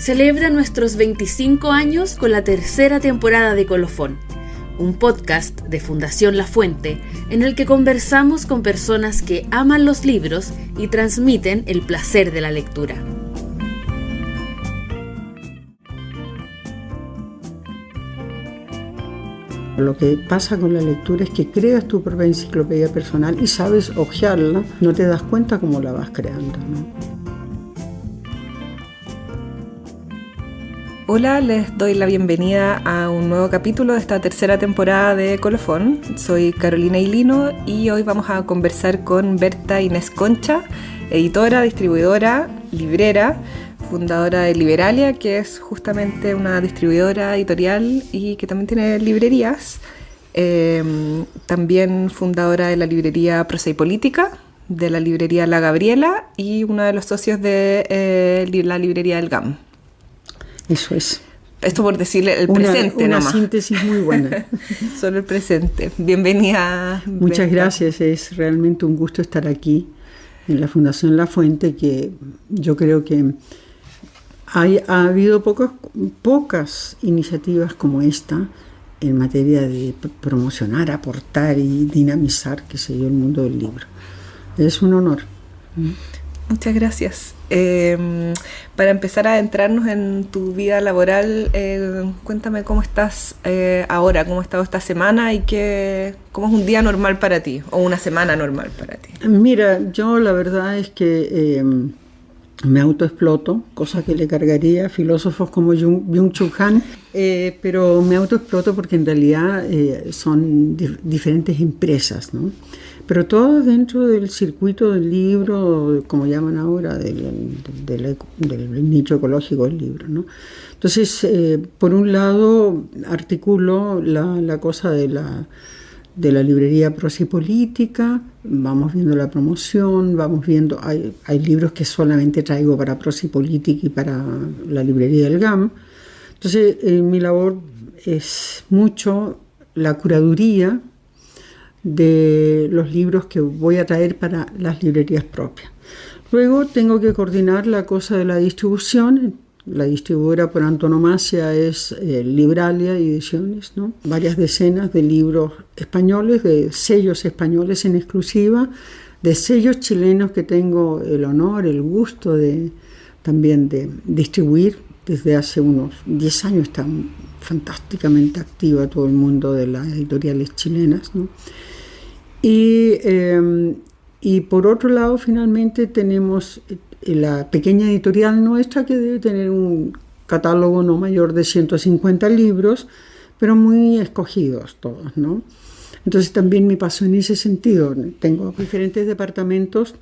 celebra nuestros 25 años con la tercera temporada de Colofón, un podcast de Fundación La Fuente en el que conversamos con personas que aman los libros y transmiten el placer de la lectura. Lo que pasa con la lectura es que creas tu propia enciclopedia personal y sabes hojearla, no te das cuenta cómo la vas creando, ¿no? Hola, les doy la bienvenida a un nuevo capítulo de esta tercera temporada de Colofón. Soy Carolina Hilino y hoy vamos a conversar con Berta Inés Concha, editora, distribuidora, librera, fundadora de Liberalia, que es justamente una distribuidora editorial y que también tiene librerías. También fundadora de la librería Prosa y Política, de la librería La Gabriela y uno de los socios de la librería El GAM. Eso es. Esto por decirle el presente una nomás. síntesis muy buena. Solo el presente. Bienvenida. Muchas gracias, es realmente un gusto estar aquí en la Fundación La Fuente, que yo creo que ha habido pocas iniciativas como esta en materia de promocionar, aportar y dinamizar, qué sé yo, el mundo del libro. Es un honor. Muchas gracias. Para empezar a adentrarnos en tu vida laboral, cuéntame cómo estás ahora, cómo ha estado esta semana y cómo es un día normal para ti o una semana normal para ti. Mira, yo la verdad es que me autoexploto, cosa que le cargaría a filósofos como Byung-Chul Han, pero me autoexploto porque en realidad son diferentes empresas, ¿no? Pero todo dentro del circuito del libro, como llaman ahora, del nicho ecológico del libro, ¿no? Entonces, por un lado, articulo la cosa de la librería Prosa y Política, vamos viendo la promoción, vamos viendo, hay libros que solamente traigo para Prosa y Política y para la librería del GAM. Entonces, mi labor es mucho la curaduría de los libros que voy a traer para las librerías propias. Luego tengo que coordinar la cosa de la distribución. La distribuidora por antonomasia es Liberalia Ediciones, ¿no? Varias decenas de libros españoles, de sellos españoles en exclusiva, de sellos chilenos que tengo el honor, el gusto también de distribuir. Desde hace unos 10 años está fantásticamente activa todo el mundo de las editoriales chilenas, ¿no? Y por otro lado, finalmente tenemos la pequeña editorial nuestra, que debe tener un catálogo no mayor de 150 libros, pero muy escogidos todos, ¿no? Entonces también me pasó en ese sentido. Tengo diferentes departamentos,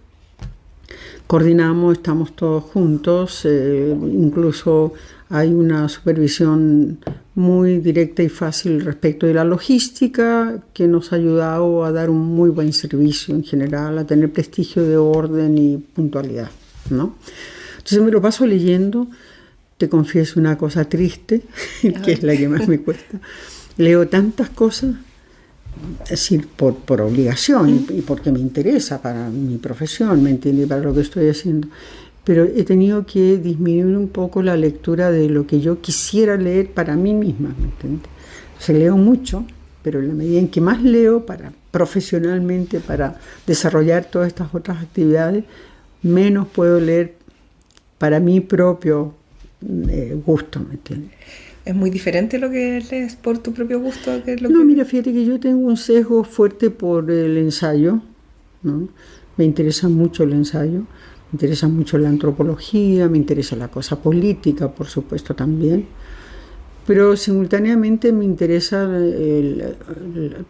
coordinamos, estamos todos juntos, incluso hay una supervisión muy directa y fácil respecto de la logística, que nos ha ayudado a dar un muy buen servicio en general, a tener prestigio de orden y puntualidad, ¿no? Entonces me lo paso leyendo. Te confieso una cosa triste, que es la que más me cuesta. Leo tantas cosas, es decir, por obligación y porque me interesa para mi profesión, ¿me entiendes? Para lo que estoy haciendo. Pero he tenido que disminuir un poco la lectura de lo que yo quisiera leer para mí misma, ¿me entiendes? O sea, leo mucho, pero en la medida en que más leo profesionalmente, para desarrollar todas estas otras actividades, menos puedo leer para mi propio gusto, ¿me entiendes? ¿Es muy diferente lo que lees por tu propio gusto? Mira, fíjate que yo tengo un sesgo fuerte por el ensayo, ¿no? Me interesa mucho el ensayo, me interesa mucho la antropología, me interesa la cosa política, por supuesto, también. Pero simultáneamente me interesa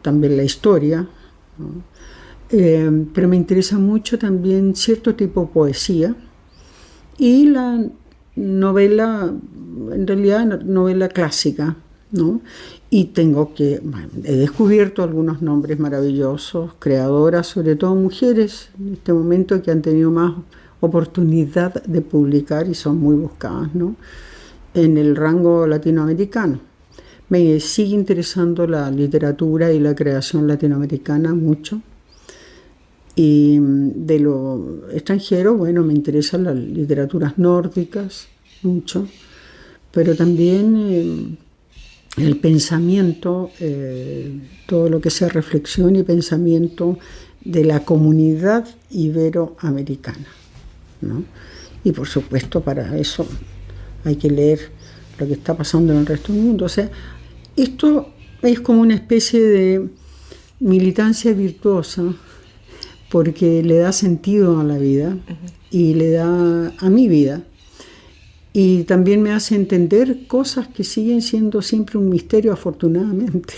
también la historia, ¿no? Pero me interesa mucho también cierto tipo de poesía y la novela, en realidad novela clásica, ¿no? Y he descubierto algunos nombres maravillosos, creadoras, sobre todo mujeres, en este momento, que han tenido más oportunidad de publicar y son muy buscadas, ¿no? En el rango latinoamericano. Me sigue interesando la literatura y la creación latinoamericana mucho. Y de lo extranjero, bueno, me interesan las literaturas nórdicas mucho. pero también el pensamiento, todo lo que sea reflexión y pensamiento de la comunidad iberoamericana, ¿no? Y por supuesto para eso hay que leer lo que está pasando en el resto del mundo. O sea, esto es como una especie de militancia virtuosa porque le da sentido a la vida y le da a mi vida. Y también me hace entender cosas que siguen siendo siempre un misterio, afortunadamente.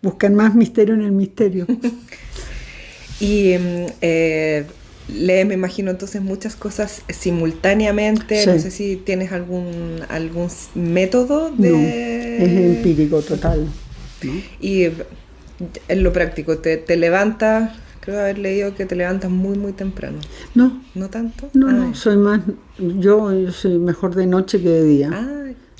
Buscan más misterio en el misterio. Y lees, me imagino, entonces muchas cosas simultáneamente. Sí. No sé si tienes algún método de... No, es empírico total, ¿no? Y en lo práctico, te levantas, creo haber leído que te levantas muy, muy temprano. No. ¿No tanto? No, soy más... Yo soy mejor de noche que de día.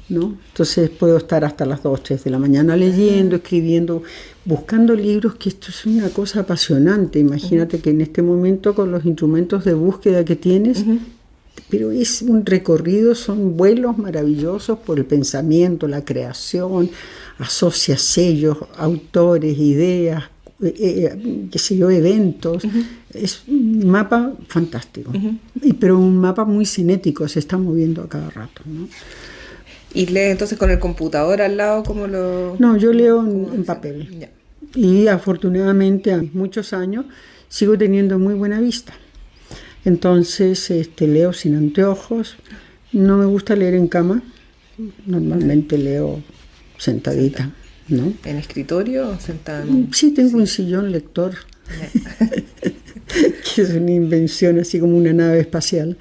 ¿No? Entonces puedo estar hasta las 2, 3 de la mañana leyendo, escribiendo, buscando libros, que esto es una cosa apasionante. Imagínate que en este momento con los instrumentos de búsqueda que tienes, pero es un recorrido, son vuelos maravillosos por el pensamiento, la creación, asocias sellos, autores, ideas, qué sé yo, eventos. Es un mapa fantástico, pero un mapa muy cinético, se está moviendo a cada rato, ¿no? ¿Y lees entonces con el computador al lado como lo...? No, yo leo en papel. Ya. Y afortunadamente a muchos años sigo teniendo muy buena vista. Entonces leo sin anteojos. No me gusta leer en cama. Normalmente leo sentadita, ¿no? ¿En escritorio o sentada? Sí, tengo un sillón lector. Que es una invención así como una nave espacial.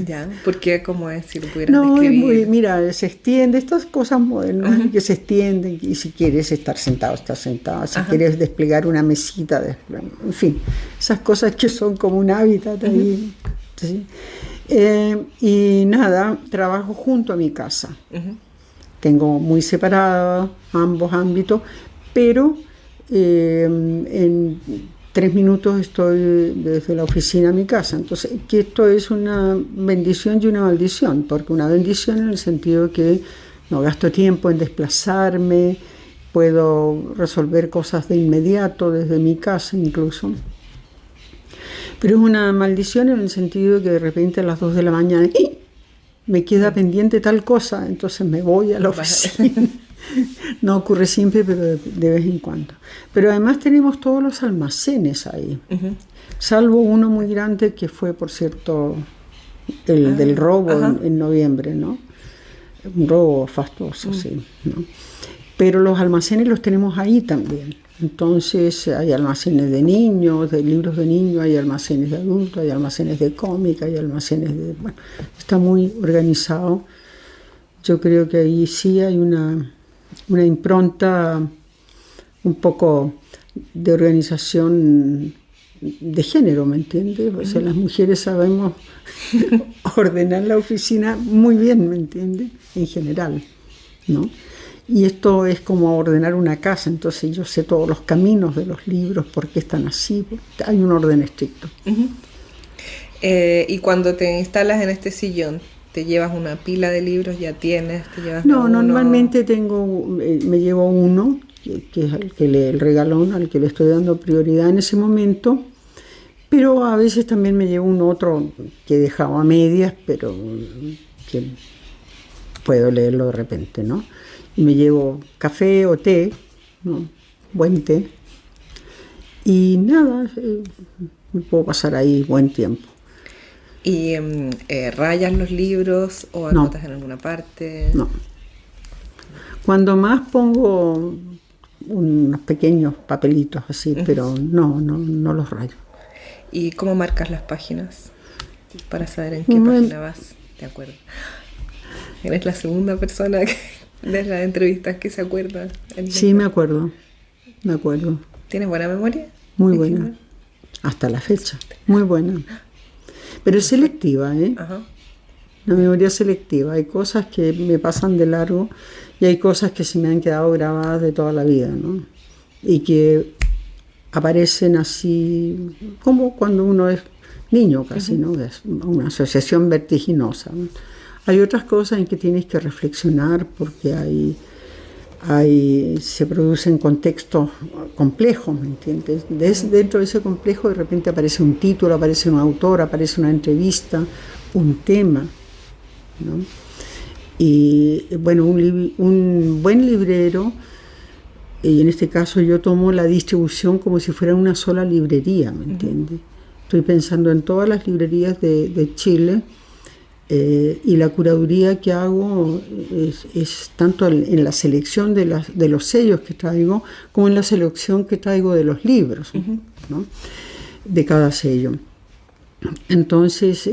Ya, ¿por qué? ¿Cómo es? Si lo pudieras No, describir. mira, se extiende, estas cosas modernas que se extienden, y si quieres estar sentado, estás sentado, si quieres desplegar una mesita, en fin, esas cosas que son como un hábitat ahí. ¿Sí? Y nada, trabajo junto a mi casa. Tengo muy separados ambos ámbitos, pero en 3 minutos estoy desde la oficina a mi casa. Entonces, que esto es una bendición y una maldición, porque una bendición en el sentido que no gasto tiempo en desplazarme, puedo resolver cosas de inmediato desde mi casa incluso. Pero es una maldición en el sentido de que de repente a las 2 de la mañana me queda pendiente tal cosa, entonces me voy a la oficina. No ocurre siempre, pero de vez en cuando. Pero además tenemos todos los almacenes ahí, salvo uno muy grande que fue, por cierto, el del robo en noviembre, ¿no? Un robo fastuoso, sí, ¿no? Pero los almacenes los tenemos ahí también. Entonces hay almacenes de niños, de libros de niños, hay almacenes de adultos, hay almacenes de cómic, hay almacenes de... Bueno, está muy organizado. Yo creo que ahí sí hay una impronta un poco de organización de género, ¿me entiendes? O sea, las mujeres sabemos ordenar la oficina muy bien, ¿me entiendes? En general, ¿no? Y esto es como ordenar una casa, entonces yo sé todos los caminos de los libros, por qué están así, hay un orden estricto. Y cuando te instalas en este sillón, ¿te llevas una pila de libros? ¿Ya tienes? ¿Te llevas No, uno? normalmente me llevo uno, que es el regalón, al que le estoy dando prioridad en ese momento, pero a veces también me llevo un otro que he dejado a medias, pero que puedo leerlo de repente, ¿no? Y me llevo café o té, ¿no? Buen té, y nada, me puedo pasar ahí buen tiempo. ¿Y rayas los libros o anotas en alguna parte? No. Cuando más pongo unos pequeños papelitos así, pero no los rayo. ¿Y cómo marcas las páginas? Para saber en qué página vas, ¿de acuerdo? Eres la segunda persona de las entrevistas que se acuerda. Sí, me acuerdo. ¿Tienes buena memoria? Muy buena. Hasta la fecha. Muy buena. Pero es selectiva, ¿eh? La memoria selectiva. Hay cosas que me pasan de largo y hay cosas que se me han quedado grabadas de toda la vida, ¿no? Y que aparecen así como cuando uno es niño casi, ¿no? Es una asociación vertiginosa, ¿no? Hay otras cosas en que tienes que reflexionar porque se producen contextos complejos, ¿me entiendes? Dentro de ese complejo de repente aparece un título, aparece un autor, aparece una entrevista, un tema, ¿no? Y bueno, un buen librero, y en este caso yo tomo la distribución como si fuera una sola librería, ¿me entiendes? Estoy pensando en todas las librerías de Chile. Y la curaduría que hago es tanto en la selección de los sellos que traigo como en la selección que traigo de los libros, ¿no? De cada sello. Entonces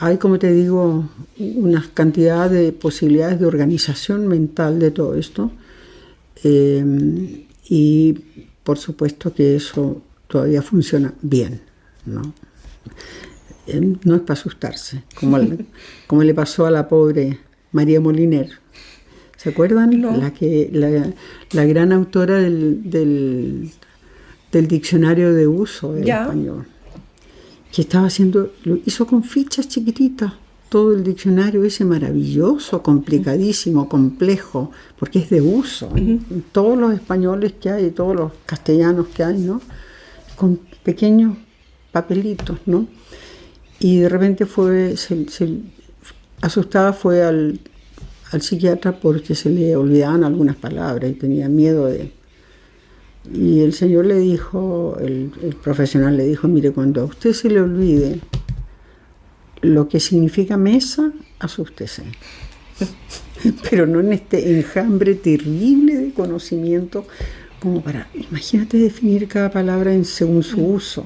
hay, como te digo, una cantidad de posibilidades de organización mental de todo esto, y por supuesto que eso todavía funciona bien, ¿no? No es para asustarse, como le pasó a la pobre María Moliner. ¿Se acuerdan? No. La gran autora del diccionario de uso del español, que lo hizo con fichas chiquititas, todo el diccionario ese maravilloso, complicadísimo, complejo, porque es de uso. Todos los españoles que hay, todos los castellanos que hay, ¿no? Con pequeños papelitos, ¿no? Y de repente asustada fue al psiquiatra porque se le olvidaban algunas palabras y tenía miedo Y el señor le dijo, el profesional le dijo, mire, cuando a usted se le olvide lo que significa mesa, asústese. Pero no en este enjambre terrible de conocimiento como para, imagínate definir cada palabra según su uso,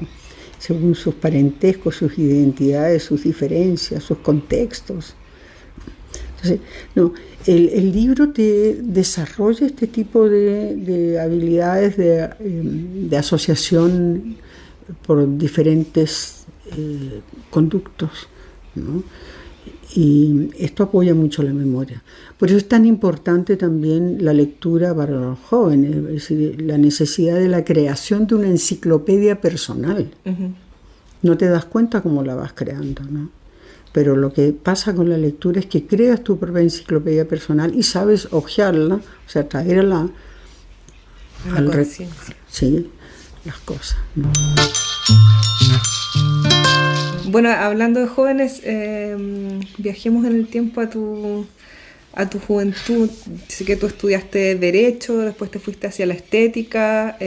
según sus parentescos, sus identidades, sus diferencias, sus contextos. Entonces, no, el libro te desarrolla este tipo de habilidades de asociación por diferentes conductos, ¿no? Y esto apoya mucho la memoria. Por eso es tan importante también la lectura para los jóvenes, es decir, la necesidad de la creación de una enciclopedia personal. No te das cuenta cómo la vas creando, ¿no? Pero lo que pasa con la lectura es que creas tu propia enciclopedia personal y sabes hojearla, o sea, traerla al conciencia. Sí, las cosas, ¿no? Bueno, hablando de jóvenes, viajemos en el tiempo a tu juventud. Sé que tú estudiaste Derecho, después te fuiste hacia la estética,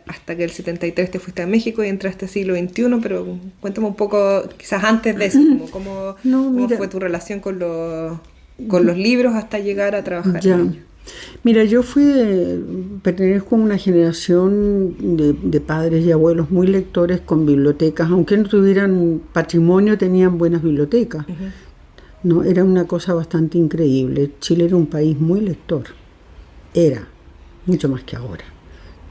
hasta que el 73 te fuiste a México y entraste al siglo XXI, pero cuéntame un poco, quizás antes de eso, cómo fue tu relación con los libros hasta llegar a trabajar en ellos. Mira, yo pertenezco a una generación de padres y abuelos muy lectores con bibliotecas, aunque no tuvieran patrimonio, tenían buenas bibliotecas. No, era una cosa bastante increíble. Chile era un país muy lector. Era, mucho más que ahora,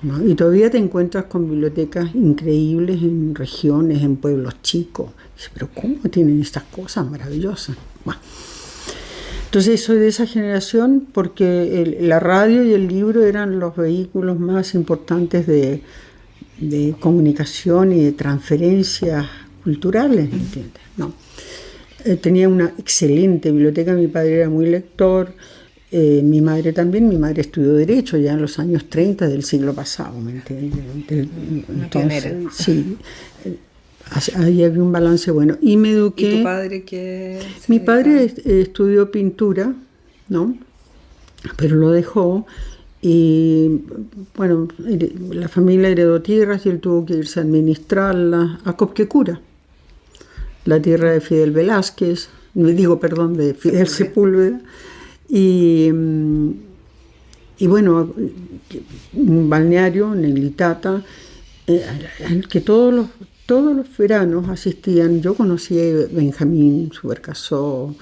¿no? Y todavía te encuentras con bibliotecas increíbles en regiones, en pueblos chicos. Dices, pero ¿cómo tienen estas cosas maravillosas? Bueno. Entonces soy de esa generación porque la radio y el libro eran los vehículos más importantes de comunicación y de transferencias culturales, ¿me entiendes? No. Tenía una excelente biblioteca, mi padre era muy lector, mi madre también. Mi madre estudió Derecho ya en los años 30 del siglo pasado, ¿me entiendes? Entonces, sí, ahí había un balance bueno. Y me eduqué. ¿Y tu padre qué? Mi padre estudió pintura, ¿no? Pero lo dejó. Y bueno, la familia heredó tierras y él tuvo que irse a administrarlas a Copquecura, la tierra de Fidel Velázquez, de Fidel Sepúlveda. Y bueno, un balneario, Neglitata, al que todos los veranos asistían. Yo conocí a Benjamín Subercasó,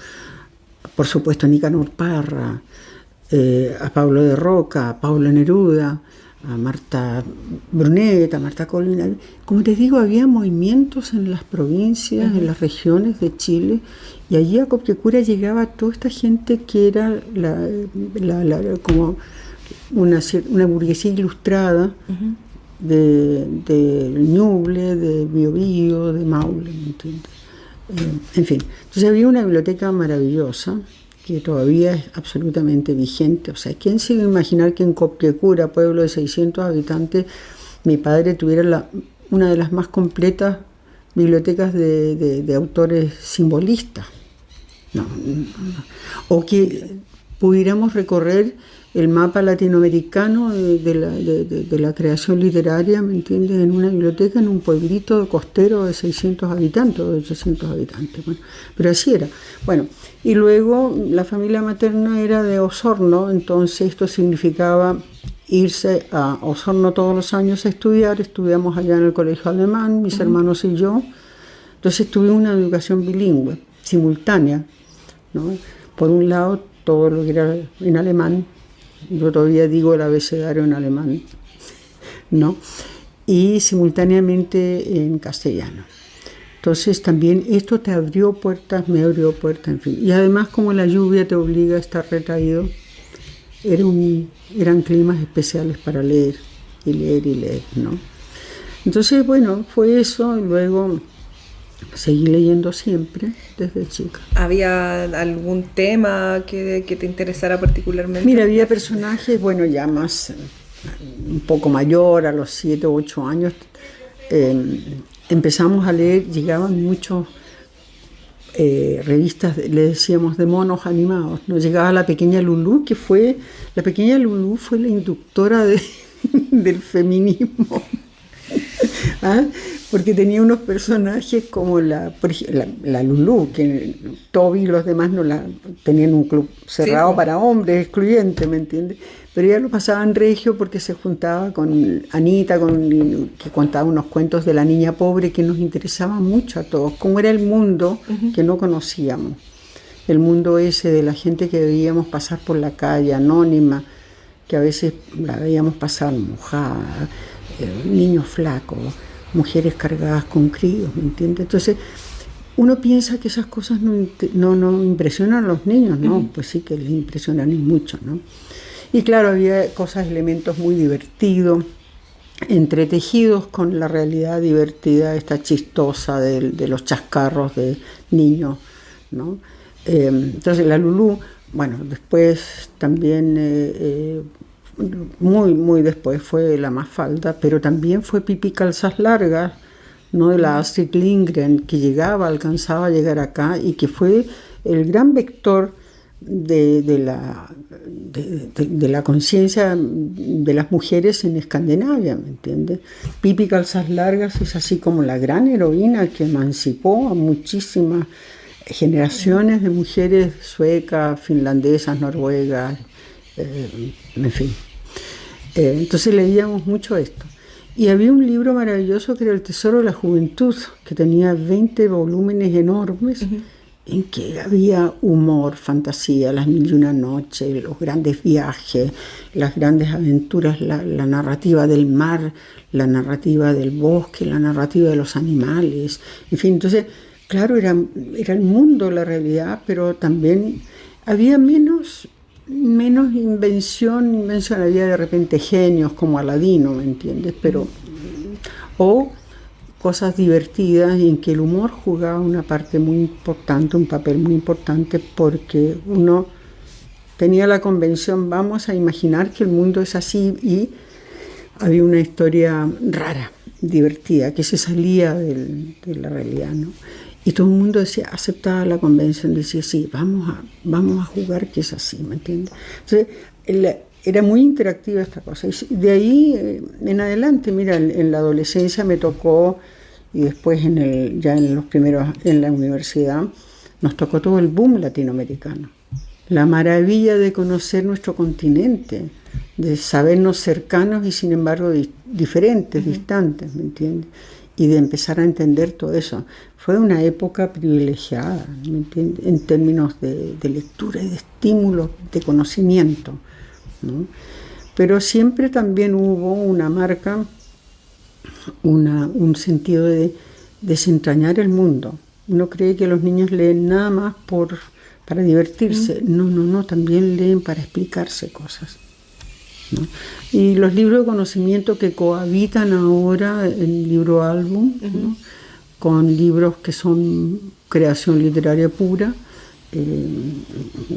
por supuesto a Nicanor Parra, a Pablo de Roca, a Paula Neruda, a Marta Brunet, a Marta Colina. Como te digo, había movimientos en las provincias, en las regiones de Chile, y allí a Copquecura llegaba toda esta gente que era como una burguesía ilustrada, de Ñuble, de Biobío, de Maule, ¿me entiendes? En fin, entonces había una biblioteca maravillosa que todavía es absolutamente vigente. O sea, ¿quién se iba a imaginar que en Copquecura, pueblo de 600 habitantes, mi padre tuviera una de las más completas bibliotecas de autores simbolistas? No. O que pudiéramos recorrer el mapa latinoamericano de la creación literaria, ¿me entiendes?, en una biblioteca en un pueblito costero de 600 habitantes o de 800 habitantes. Bueno, pero así era. Bueno, y luego la familia materna era de Osorno, entonces esto significaba irse a Osorno todos los años a estudiar. Estudiamos allá en el colegio alemán, mis hermanos y yo. Entonces tuve una educación bilingüe, simultánea, ¿no? Por un lado, todo lo que era en alemán. Yo todavía digo el abecedario en alemán, ¿no? Y simultáneamente en castellano. Entonces también esto te abrió puertas, me abrió puertas, en fin. Y además, como la lluvia te obliga a estar retraído, eran climas especiales para leer y leer y leer, ¿no? Entonces, bueno, fue eso. Y luego seguí leyendo siempre, desde chica. ¿Había algún tema que te interesara particularmente? Mira, había personajes, bueno, ya más, un poco mayor, a los 7 u 8 años, empezamos a leer, llegaban muchos revistas, le decíamos, de monos animados. Nos llegaba la pequeña Lulú, la pequeña Lulú fue la inductora del feminismo. ¿Ah? Porque tenía unos personajes como la Lulú, que Toby y los demás tenían un club cerrado, sí, para hombres, excluyente, ¿me entiendes? Pero ella lo pasaba en regio porque se juntaba con Anita, que contaba unos cuentos de la niña pobre que nos interesaban mucho a todos, cómo era el mundo que no conocíamos, el mundo ese de la gente que veíamos pasar por la calle, anónima, que a veces la veíamos pasar mojada, niños flacos, mujeres cargadas con críos, ¿me entiendes? Entonces, uno piensa que esas cosas no impresionan a los niños, ¿no? Pues sí que les impresionan y mucho, ¿no? Y claro, había elementos muy divertidos, entretejidos con la realidad divertida, esta chistosa de los chascarros de niños, ¿no? Entonces, la Lulú, bueno, después también... muy después fue la Mafalda, pero también fue Pipi Calzas Largas, ¿no?, de la Astrid Lindgren, que alcanzaba a llegar acá y que fue el gran vector de la conciencia de las mujeres en Escandinavia, ¿me entiendes? Pipi Calzas Largas es así como la gran heroína que emancipó a muchísimas generaciones de mujeres suecas, finlandesas, noruegas, en fin. Entonces leíamos mucho esto. Y había un libro maravilloso que era El Tesoro de la Juventud, que tenía 20 volúmenes enormes, en que había humor, fantasía, las mil y una noches, los grandes viajes, las grandes aventuras, la narrativa del mar, la narrativa del bosque, la narrativa de los animales, en fin. Entonces, claro, era el mundo, la realidad, pero también había menos invención, había de repente genios como Aladino, ¿me entiendes? Pero, o cosas divertidas en que el humor jugaba una parte muy importante, un papel muy importante, porque uno tenía la convención, vamos a imaginar que el mundo es así, y había una historia rara, divertida, que se salía de la realidad, ¿no? Y todo el mundo aceptaba la convención, decía, sí, vamos a jugar que es así, ¿me entiendes? Entonces, era muy interactiva esta cosa. Y de ahí en adelante, mira, en la adolescencia me tocó, y después ya en los primeros, en la universidad, nos tocó todo el boom latinoamericano. La maravilla de conocer nuestro continente, de sabernos cercanos y sin embargo diferentes, distantes, ¿me entiendes? Y de empezar a entender todo eso. Fue una época privilegiada, ¿me entiendes?, en términos de lectura y de estímulo, de conocimiento, ¿no? Pero siempre también hubo una marca, un sentido de desentrañar el mundo. Uno cree que los niños leen nada más para divertirse. No, también leen para explicarse cosas, ¿no? Y los libros de conocimiento que cohabitan ahora, el libro álbum, ¿no?, con libros que son creación literaria pura,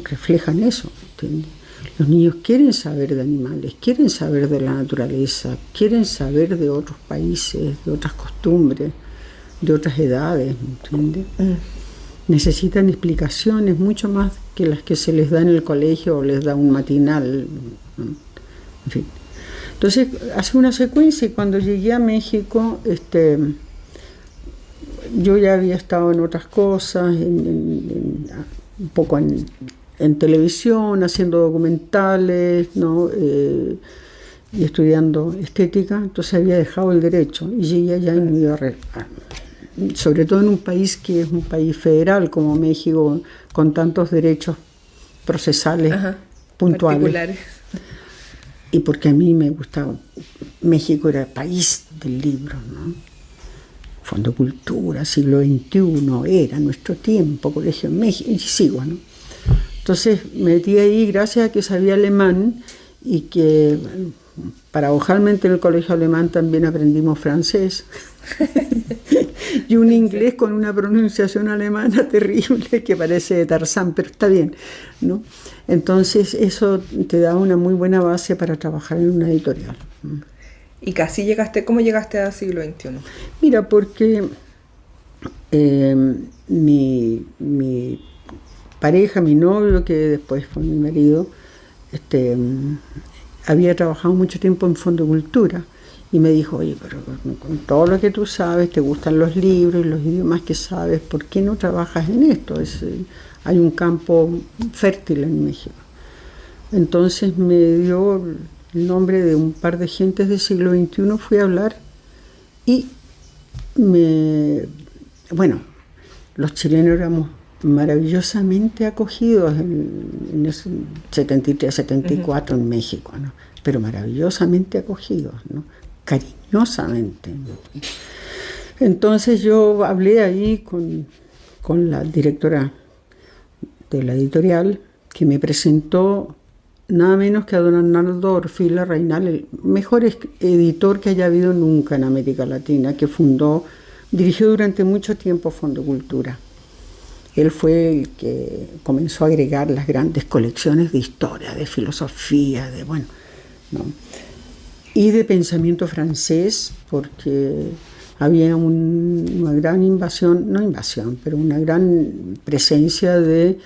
reflejan eso, ¿entiendes? Los niños quieren saber de animales, quieren saber de la naturaleza, quieren saber de otros países, de otras costumbres, de otras edades, ¿entiendes? Necesitan explicaciones mucho más que las que se les da en el colegio o les da un matinal, ¿no? En fin. Entonces, hace una secuencia y cuando llegué a México, yo ya había estado en otras cosas, un poco en televisión, haciendo documentales, ¿no? Y estudiando estética, entonces había dejado el derecho y llegué allá y me iba sobre todo en un país que es un país federal como México, con tantos derechos procesales puntuales. Particulares. Y porque a mí me gustaba, México era el país del libro, ¿no? Fondo Cultura, siglo XXI, era nuestro tiempo, Colegio en México, y sigo, ¿no? Entonces me metí ahí gracias a que sabía alemán y que paradojalmente en el colegio alemán también aprendimos francés y un inglés con una pronunciación alemana terrible que parece de Tarzán, pero está bien, ¿no? Entonces eso te da una muy buena base para trabajar en una editorial. ¿Y casi ¿cómo llegaste al siglo XXI? Mira, porque mi pareja, mi novio, que después fue mi marido, había trabajado mucho tiempo en Fondo Cultura y me dijo, oye, pero con todo lo que tú sabes, te gustan los libros y los idiomas que sabes, ¿por qué no trabajas en esto? Hay un campo fértil en México. Entonces me dio el nombre de un par de gentes del siglo XXI, fui a hablar y los chilenos éramos maravillosamente acogidos en ese 73, 74 en México, ¿no? Pero maravillosamente acogidos, ¿no? Cariñosamente, ¿no? Entonces yo hablé ahí con la directora de la editorial, que me presentó nada menos que a don Arnaldo Orfila Reinal, el mejor editor que haya habido nunca en América Latina, que dirigió durante mucho tiempo Fondo Cultura. Él fue el que comenzó a agregar las grandes colecciones de historia, de filosofía, ¿no? Y de pensamiento francés, porque había una gran pero una gran presencia de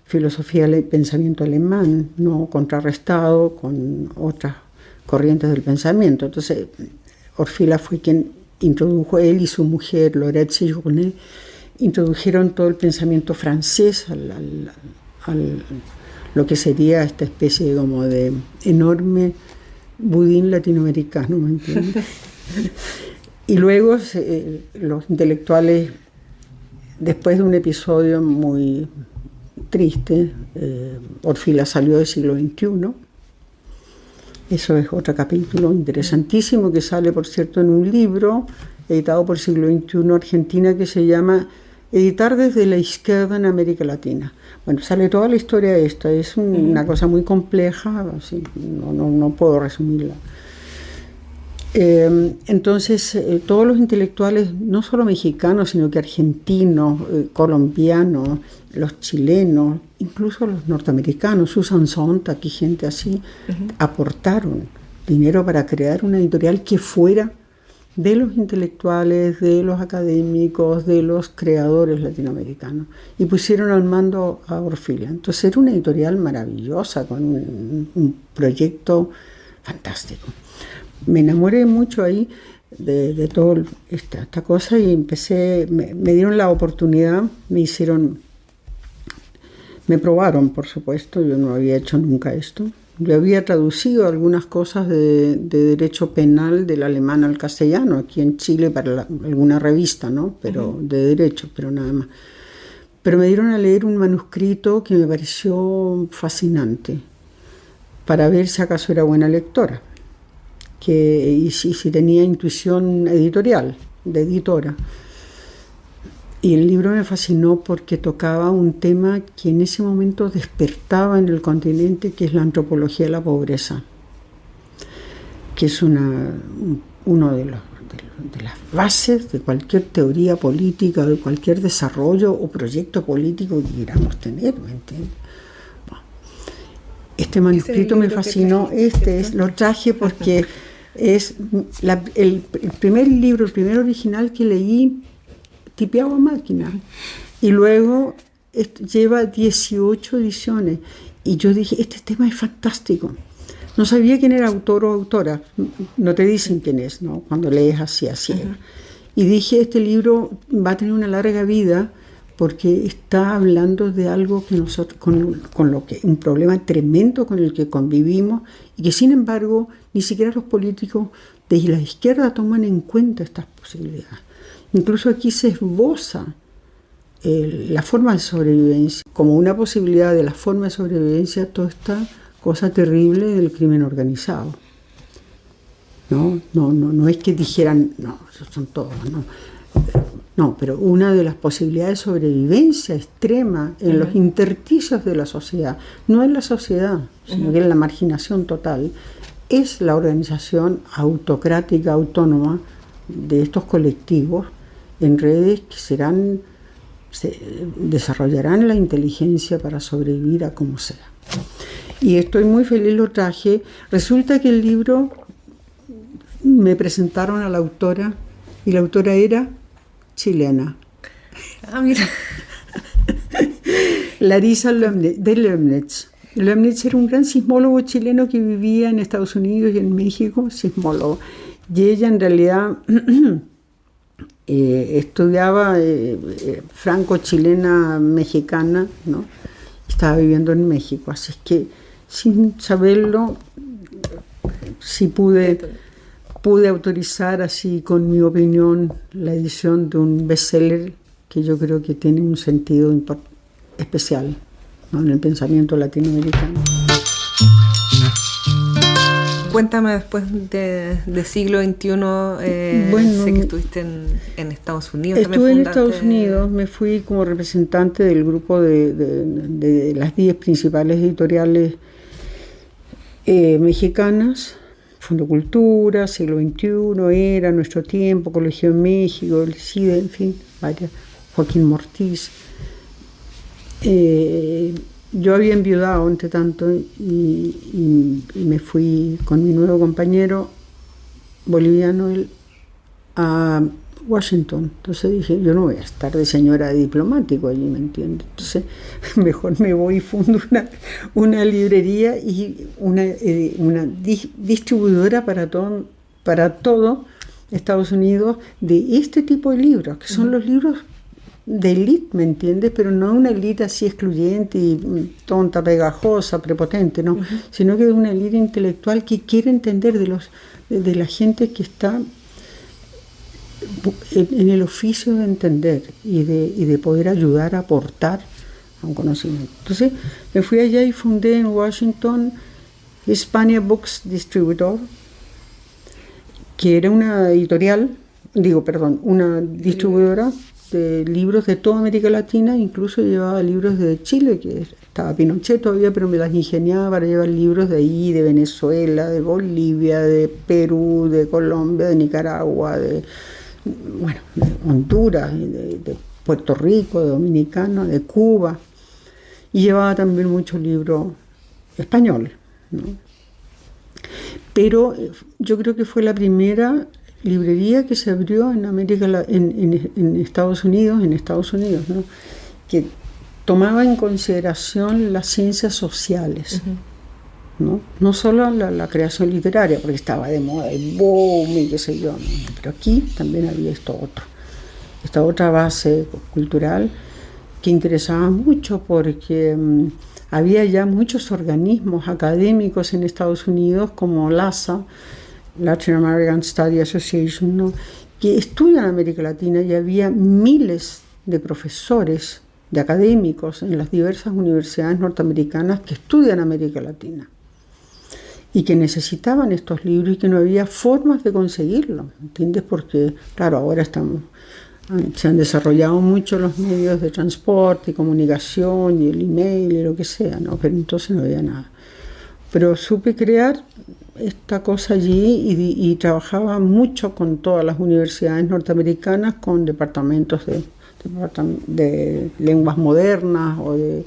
filosofía y pensamiento alemán, no contrarrestado con otras corrientes del pensamiento. Entonces, Orfila fue quien introdujo, él y su mujer, Laurette Séjourné, introdujeron todo el pensamiento francés al lo que sería esta especie como de enorme budín latinoamericano, ¿me entiendes? Y luego los intelectuales, después de un episodio muy triste, Orfila salió del siglo XXI. Eso es otro capítulo interesantísimo que sale, por cierto, en un libro editado por Siglo XXI Argentina que se llama Editar desde la izquierda en América Latina. Bueno, sale toda la historia de esto. Es una cosa muy compleja, así, no puedo resumirla. Entonces, todos los intelectuales, no solo mexicanos, sino que argentinos, colombianos, los chilenos, incluso los norteamericanos, Susan Sontag y gente así, aportaron dinero para crear una editorial que fuera de los intelectuales, de los académicos, de los creadores latinoamericanos, y pusieron al mando a Orfila. Entonces era una editorial maravillosa, con un proyecto fantástico. Me enamoré mucho ahí de toda esta cosa y me dieron la oportunidad, me probaron, por supuesto, yo no había hecho nunca esto. Yo había traducido algunas cosas de derecho penal del alemán al castellano aquí en Chile para alguna revista, ¿no? Pero de derecho, pero nada más. Pero me dieron a leer un manuscrito que me pareció fascinante para ver si acaso era buena lectora y si tenía intuición editorial, de editora. Y el libro me fascinó porque tocaba un tema que en ese momento despertaba en el continente, que es la antropología de la pobreza, que es uno de de las bases de cualquier teoría política, de cualquier desarrollo o proyecto político que queramos tener, ¿me entiendes? Bueno, este manuscrito me fascinó, lo traje porque es el primer libro, el primer original que leí tipeado a máquina, y luego lleva 18 ediciones, y yo dije, este tema es fantástico. No sabía quién era autor o autora, no te dicen quién es, ¿no? Cuando lees así. Y dije, este libro va a tener una larga vida porque está hablando de algo que nosotros, con lo que, un problema tremendo con el que convivimos, y que sin embargo ni siquiera los políticos de la izquierda toman en cuenta estas posibilidades. Incluso aquí se esboza la forma de sobrevivencia como una posibilidad de la forma de sobrevivencia, toda esta cosa terrible del crimen organizado. No es que dijeran, no, esos son todos, no, pero una de las posibilidades de sobrevivencia extrema en los intersticios de la sociedad, no en la sociedad, sino que en la marginación total, es la organización autocrática, autónoma de estos colectivos en redes que desarrollarán la inteligencia para sobrevivir a como sea. Y estoy muy feliz, lo traje. Resulta que el libro me presentaron a la autora, y la autora era chilena. Ah, mira. Larisa de Lemnitz. Lemnitz era un gran sismólogo chileno que vivía en Estados Unidos y en México, sismólogo. Y ella en realidad estudiaba franco-chilena mexicana, ¿no? Estaba viviendo en México, así es que sin saberlo, sí pude autorizar así con mi opinión la edición de un bestseller que yo creo que tiene un sentido especial, ¿no? En el pensamiento latinoamericano. Cuéntame, después de siglo XXI, bueno, sé que estuviste en Estados Unidos. Estuve en Estados Unidos, me fui como representante del grupo de las 10 principales editoriales mexicanas, Fondo Cultura, Siglo XXI, Era, Nuestro Tiempo, Colegio de México, el CIDE, en fin, varias, Joaquín Mortiz. Yo había enviudado entre tanto y me fui con mi nuevo compañero boliviano a Washington. Entonces dije, yo no voy a estar de señora diplomático allí, ¿me entiendes? Entonces mejor me voy y fundo una librería y una distribuidora para todo Estados Unidos de este tipo de libros, que son los libros de élite, ¿me entiendes? Pero no una élite así excluyente y tonta, pegajosa, prepotente, no, sino que de una élite intelectual que quiere entender de la gente que está en el oficio de entender y de poder ayudar a aportar a un conocimiento. Entonces me fui allá y fundé en Washington Hispania Books Distributor, que era una una distribuidora de libros de toda América Latina, incluso llevaba libros de Chile, que estaba Pinochet todavía, pero me las ingeniaba para llevar libros de ahí, de Venezuela, de Bolivia, de Perú, de Colombia, de Nicaragua, de Honduras, de Puerto Rico, de Dominicana, de Cuba, y llevaba también muchos libros españoles, ¿no? Pero yo creo que fue la primera librería que se abrió en Estados Unidos, ¿no? Que tomaba en consideración las ciencias sociales, no solo la creación literaria, porque estaba de moda el boom y qué sé yo, ¿no? Pero aquí también había esta otra base cultural que interesaba mucho, porque había ya muchos organismos académicos en Estados Unidos como LASA, Latin American Study Association, ¿no? Que estudian América Latina, y había miles de profesores, de académicos en las diversas universidades norteamericanas que estudian América Latina y que necesitaban estos libros y que no había formas de conseguirlos, ¿entiendes? Porque, claro, ahora se han desarrollado mucho los medios de transporte y comunicación y el email y lo que sea, ¿no? Pero entonces no había nada. Pero supe crear esta cosa allí y trabajaba mucho con todas las universidades norteamericanas, con departamentos de lenguas modernas o de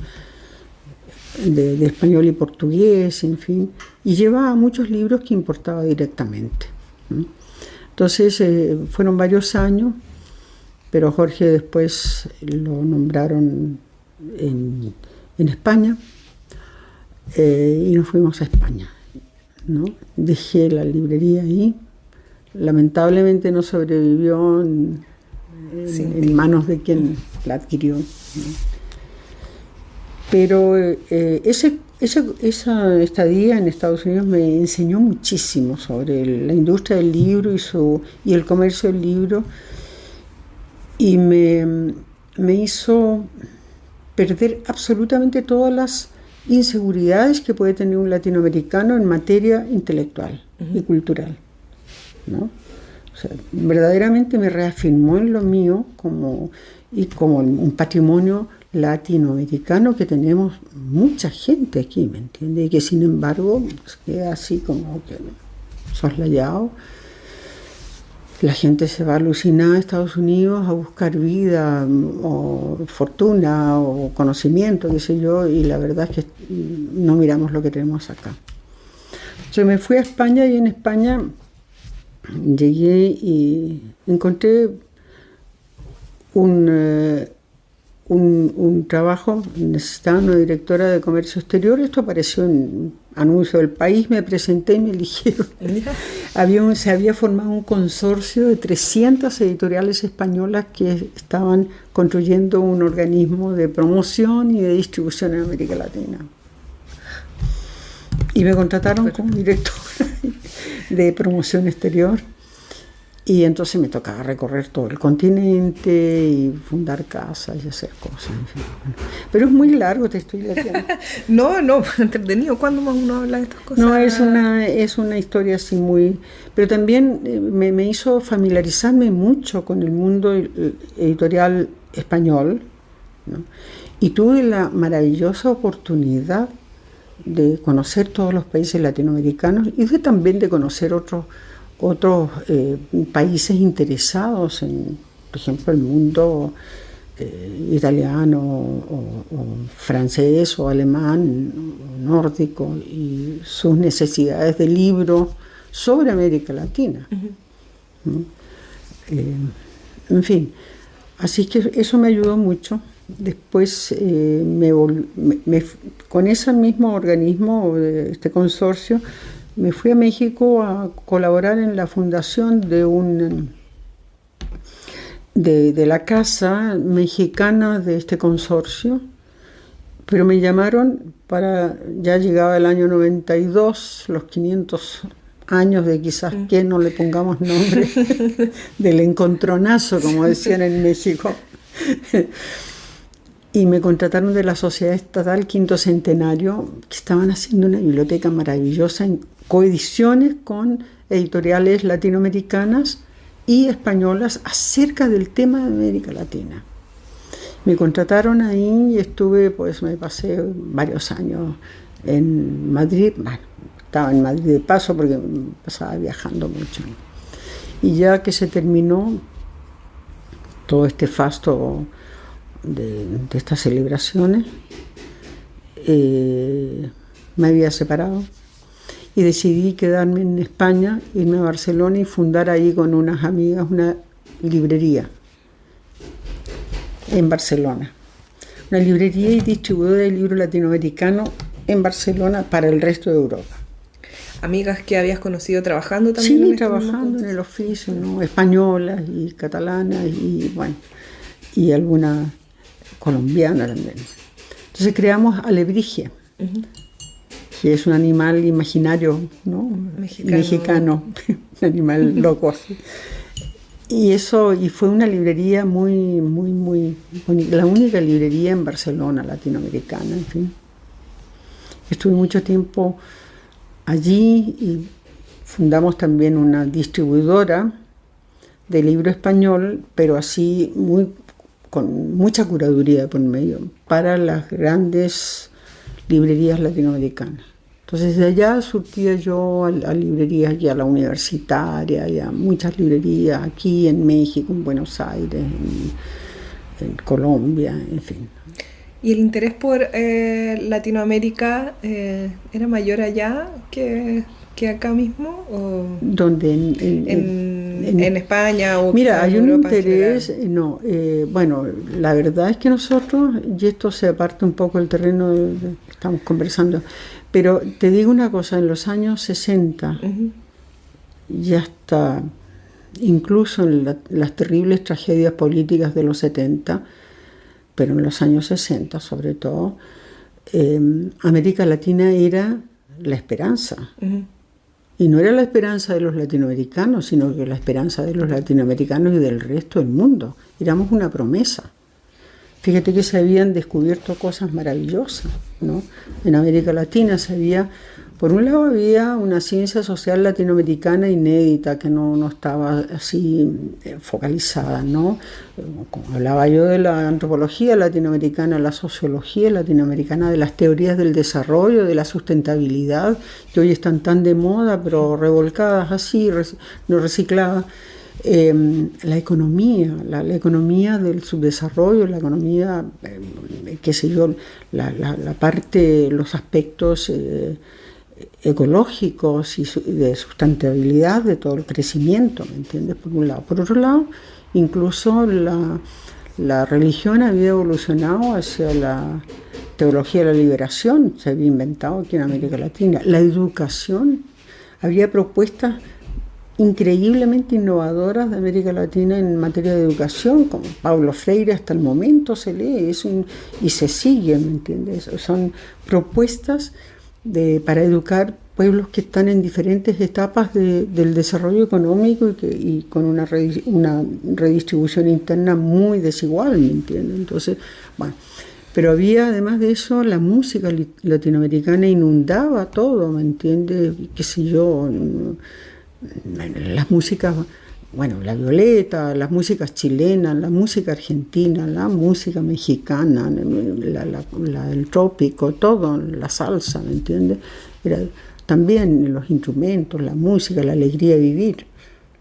español y portugués, en fin, y llevaba muchos libros que importaba directamente. Entonces fueron varios años, pero Jorge después lo nombraron en España y nos fuimos a España, ¿no? Dejé la librería ahí, lamentablemente no sobrevivió en manos de quien la adquirió, ¿no? Pero esa estadía en Estados Unidos me enseñó muchísimo sobre la industria del libro y el comercio del libro, y me hizo perder absolutamente todas las inseguridades que puede tener un latinoamericano en materia intelectual y cultural, ¿no? O sea, verdaderamente me reafirmó en lo mío como un patrimonio latinoamericano, que tenemos mucha gente aquí, ¿me entiende? Y que sin embargo pues, queda así como que soslayado. La gente se va alucinada a Estados Unidos a buscar vida o fortuna o conocimiento, qué sé yo, y la verdad es que no miramos lo que tenemos acá. Entonces me fui a España, y en España llegué y encontré un trabajo, necesitaba una directora de comercio exterior. Esto apareció en anuncio del País, me presenté y me eligieron. Se había formado un consorcio de 300 editoriales españolas que estaban construyendo un organismo de promoción y de distribución en América Latina. Y me contrataron como directora de promoción exterior. Y entonces me tocaba recorrer todo el continente y fundar casas y hacer cosas. En fin. Pero es muy largo, te estoy leyendo. No, entretenido. ¿Cuándo más uno habla de estas cosas? No, es una historia así muy... Pero también me hizo familiarizarme mucho con el mundo editorial español, ¿no? Y tuve la maravillosa oportunidad de conocer todos los países latinoamericanos y también de conocer otros países interesados en, por ejemplo, el mundo italiano o francés o alemán o nórdico, y sus necesidades de libros sobre América Latina. ¿No? En fin, así que eso me ayudó mucho. Después con ese mismo organismo, este consorcio, me fui a México a colaborar en la fundación de la casa mexicana de este consorcio, pero me llamaron ya llegaba el año 92, los 500 años de quizás que no le pongamos nombre, del encontronazo, como decían en México. Y me contrataron de la Sociedad Estatal Quinto Centenario, que estaban haciendo una biblioteca maravillosa en coediciones con editoriales latinoamericanas y españolas acerca del tema de América Latina. Me contrataron ahí y me pasé varios años en Madrid. Bueno, estaba en Madrid de paso porque pasaba viajando mucho. Y ya que se terminó todo este fasto de estas celebraciones, me había separado y decidí quedarme en España, irme a Barcelona y fundar ahí con unas amigas una librería en Barcelona. Una librería y distribuidora de libros latinoamericanos en Barcelona para el resto de Europa. ¿Amigas que habías conocido trabajando también? Sí, trabajando en el oficio, ¿no? Españolas y catalanas y bueno, y alguna colombiana también. Entonces creamos Alebrije, que es un animal imaginario, ¿no? Mexicano, un animal loco así. Y fue una librería muy bonita, la única librería en Barcelona latinoamericana, en fin. Estuve mucho tiempo allí y fundamos también una distribuidora de libro español, pero así con mucha curaduría por medio, para las grandes librerías latinoamericanas. Entonces de allá surtía yo a librerías y a la universitaria, y a muchas librerías aquí en México, en Buenos Aires, en Colombia, en fin. ¿Y el interés por Latinoamérica era mayor allá que acá mismo? ¿O ¿Dónde? en España o mira, quizás hay en un Europa interés, en general? no, bueno, la verdad es que nosotros, y esto se aparte un poco del terreno que estamos conversando, pero te digo una cosa, en los años 60, y hasta incluso en las terribles tragedias políticas de los 70, pero en los años 60 sobre todo, América Latina era la esperanza. Y no era la esperanza de los latinoamericanos, sino que la esperanza de los latinoamericanos y del resto del mundo. Éramos una promesa. Fíjate que se habían descubierto cosas maravillosas, ¿no? En América Latina por un lado había una ciencia social latinoamericana inédita que no estaba así focalizada, ¿no? Como hablaba yo de la antropología latinoamericana, la sociología latinoamericana, de las teorías del desarrollo, de la sustentabilidad, que hoy están tan de moda, pero revolcadas así, no recicladas. La economía, la economía del subdesarrollo, la economía, qué sé yo, la parte, los aspectos ecológicos y de sustentabilidad de todo el crecimiento, ¿me entiendes? Por un lado. Por otro lado, incluso la religión había evolucionado hacia la teología de la liberación, se había inventado aquí en América Latina. La educación, había propuestas increíblemente innovadoras de América Latina en materia de educación, como Paulo Freire hasta el momento se lee, y se sigue, ¿me entiendes? Son propuestas para educar pueblos que están en diferentes etapas del desarrollo económico y con una redistribución interna muy desigual, ¿me entiendes? Entonces, bueno, pero había, además de eso, la música latinoamericana inundaba todo, ¿me entiendes? Qué sé yo, las músicas, bueno, la violeta, las músicas chilenas, la música argentina, la música mexicana, el trópico, todo, la salsa, ¿me entiendes? Era también los instrumentos, la música, la alegría de vivir,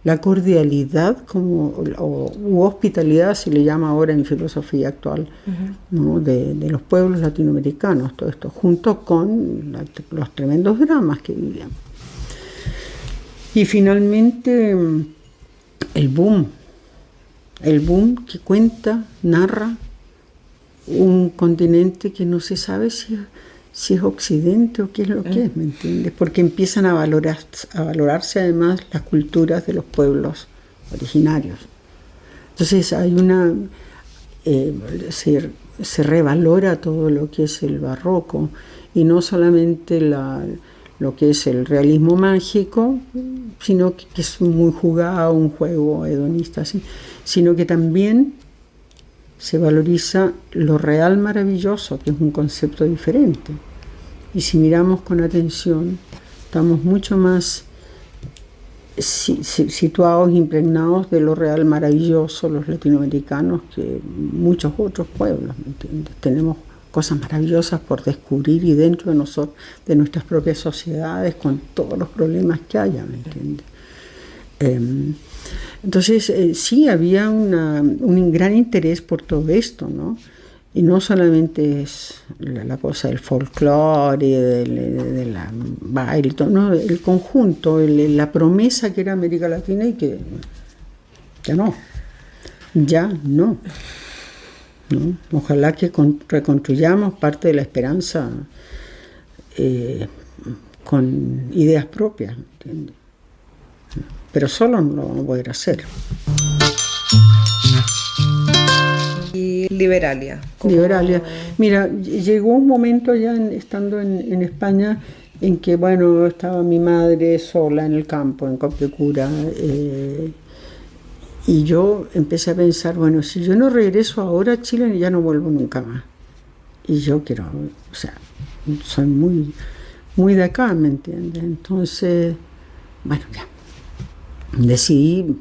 la cordialidad u hospitalidad, se le llama ahora en filosofía actual, ¿no? de los pueblos latinoamericanos, todo esto, junto con los tremendos dramas que vivían. Y finalmente el boom que cuenta, narra un continente que no se sabe si es Occidente o qué es lo que es, ¿me entiendes? Porque empiezan a valorarse además las culturas de los pueblos originarios. Entonces hay se revalora todo lo que es el barroco, y no solamente lo que es el realismo mágico, sino que es muy jugado, un juego hedonista, ¿sí? Sino que también se valoriza lo real maravilloso, que es un concepto diferente. Y si miramos con atención, estamos mucho más situados, impregnados de lo real maravilloso, los latinoamericanos, que muchos otros pueblos, ¿me entiendes? Tenemos cosas maravillosas por descubrir y dentro de nosotros, de nuestras propias sociedades, con todos los problemas que haya, ¿me entiendes? Entonces, sí, había un gran interés por todo esto, ¿no? Y no solamente es la cosa del folclore, de la baile, todo, ¿no? El conjunto, la promesa que era América Latina y que ya no. ¿no? Ojalá que reconstruyamos parte de la esperanza con ideas propias, ¿entiendes? Pero solo no lo vamos a poder hacer. Y Liberalia. Liberalia. Mira, llegó un momento ya estando en España en que, bueno, estaba mi madre sola en el campo, en Copecura, y yo empecé a pensar, bueno, si yo no regreso ahora a Chile, ya no vuelvo nunca más. Y yo quiero, o sea, soy muy, muy de acá, ¿me entiendes? Entonces, bueno, ya. Decidí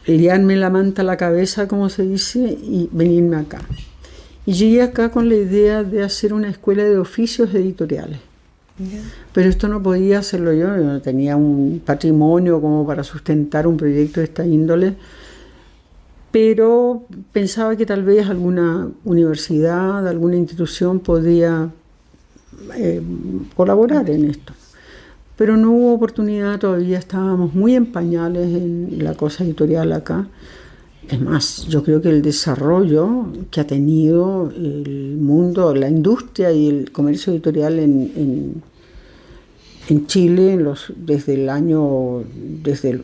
liarme la manta a la cabeza, como se dice, y venirme acá. Y llegué acá con la idea de hacer una escuela de oficios editoriales. Pero esto no podía hacerlo yo no tenía un patrimonio como para sustentar un proyecto de esta índole, pero pensaba que tal vez alguna universidad, alguna institución podía colaborar en esto. Pero no hubo oportunidad todavía, estábamos muy en pañales en la cosa editorial acá. Es más, yo creo que el desarrollo que ha tenido el mundo, la industria y el comercio editorial en Chile desde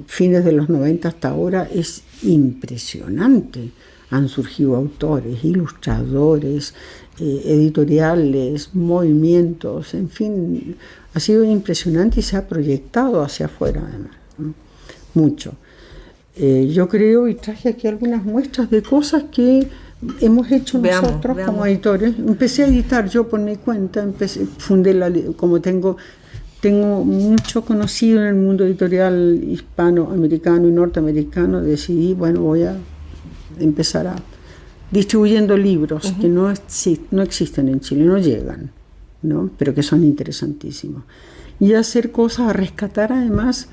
fines de los 90 hasta ahora es impresionante. Han surgido autores, ilustradores, editoriales, movimientos, en fin, ha sido impresionante y se ha proyectado hacia afuera además, ¿no? Mucho. Yo creo, y traje aquí algunas muestras de cosas que hemos hecho nosotros como editores. Empecé a editar yo por mi cuenta, fundé como tengo mucho conocido en el mundo editorial hispanoamericano y norteamericano, decidí, bueno, voy a empezar distribuyendo libros que no existen en Chile, no llegan, ¿no? Pero que son interesantísimos. Y hacer cosas, a rescatar además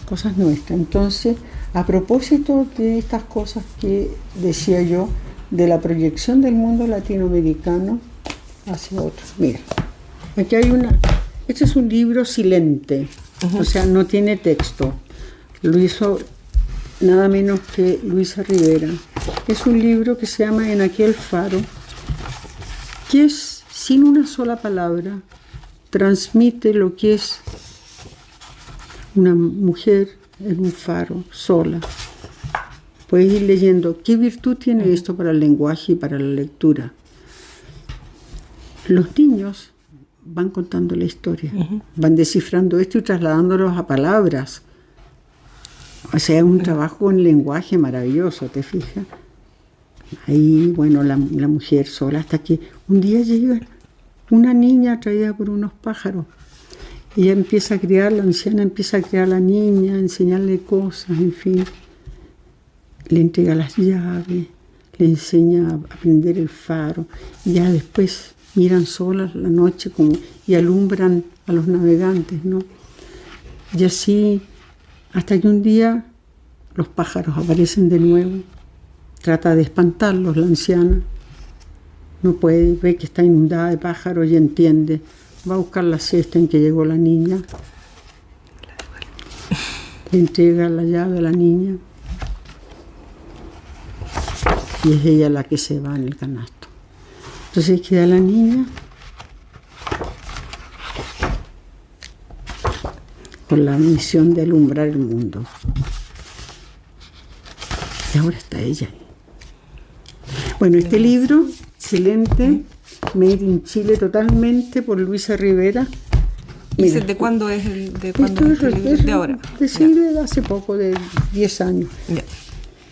cosas nuestras. Entonces, a propósito de estas cosas que decía yo, de la proyección del mundo latinoamericano hacia otros. Mira, aquí hay este es un libro silente, o sea, no tiene texto. Lo hizo nada menos que Luisa Rivera. Es un libro que se llama En aquel faro, que es, sin una sola palabra, transmite lo que es una mujer en un faro, sola. Puedes ir leyendo. ¿Qué virtud tiene esto para el lenguaje y para la lectura? Los niños van contando la historia, van descifrando esto y trasladándolos a palabras. O sea, es un trabajo con lenguaje maravilloso, ¿te fijas? Ahí, bueno, la mujer sola, hasta que un día llega una niña atraída por unos pájaros. Ella empieza a criar, la anciana empieza a criar a la niña, a enseñarle cosas, en fin. Le entrega las llaves, le enseña a prender el faro. Y ya después miran solas la noche y alumbran a los navegantes, ¿no? Y así, hasta que un día los pájaros aparecen de nuevo. Trata de espantarlos la anciana. No puede, ve que está inundada de pájaros y entiende. Va a buscar la cesta en que llegó la niña. Le entrega la llave a la niña. Y es ella la que se va en el canasto. Entonces queda la niña con la misión de alumbrar el mundo. Y ahora está ella ahí. Bueno, este libro, excelente, Made in Chile totalmente por Luisa Rivera. Mira, ¿de cuándo es el libro? De ahora. De hace poco, de 10 años. Ya.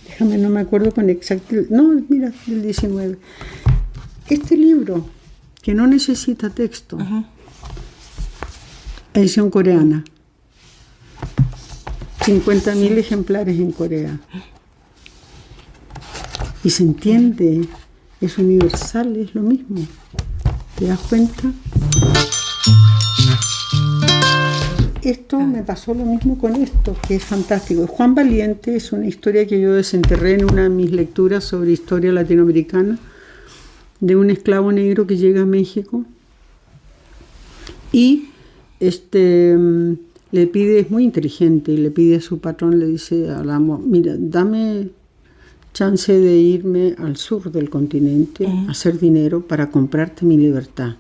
Déjame, no me acuerdo con exactitud. No, mira, del 19. Este libro, que no necesita texto, edición coreana. 50.000 ejemplares en Corea. Y se entiende, es universal, es lo mismo. ¿Te das cuenta? Esto me pasó lo mismo con esto, que es fantástico. Juan Valiente es una historia que yo desenterré en una de mis lecturas sobre historia latinoamericana, de un esclavo negro que llega a México y le pide, es muy inteligente, y le pide a su patrón, le dice al amo, mira, dame chance de irme al sur del continente a hacer dinero para comprarte mi libertad.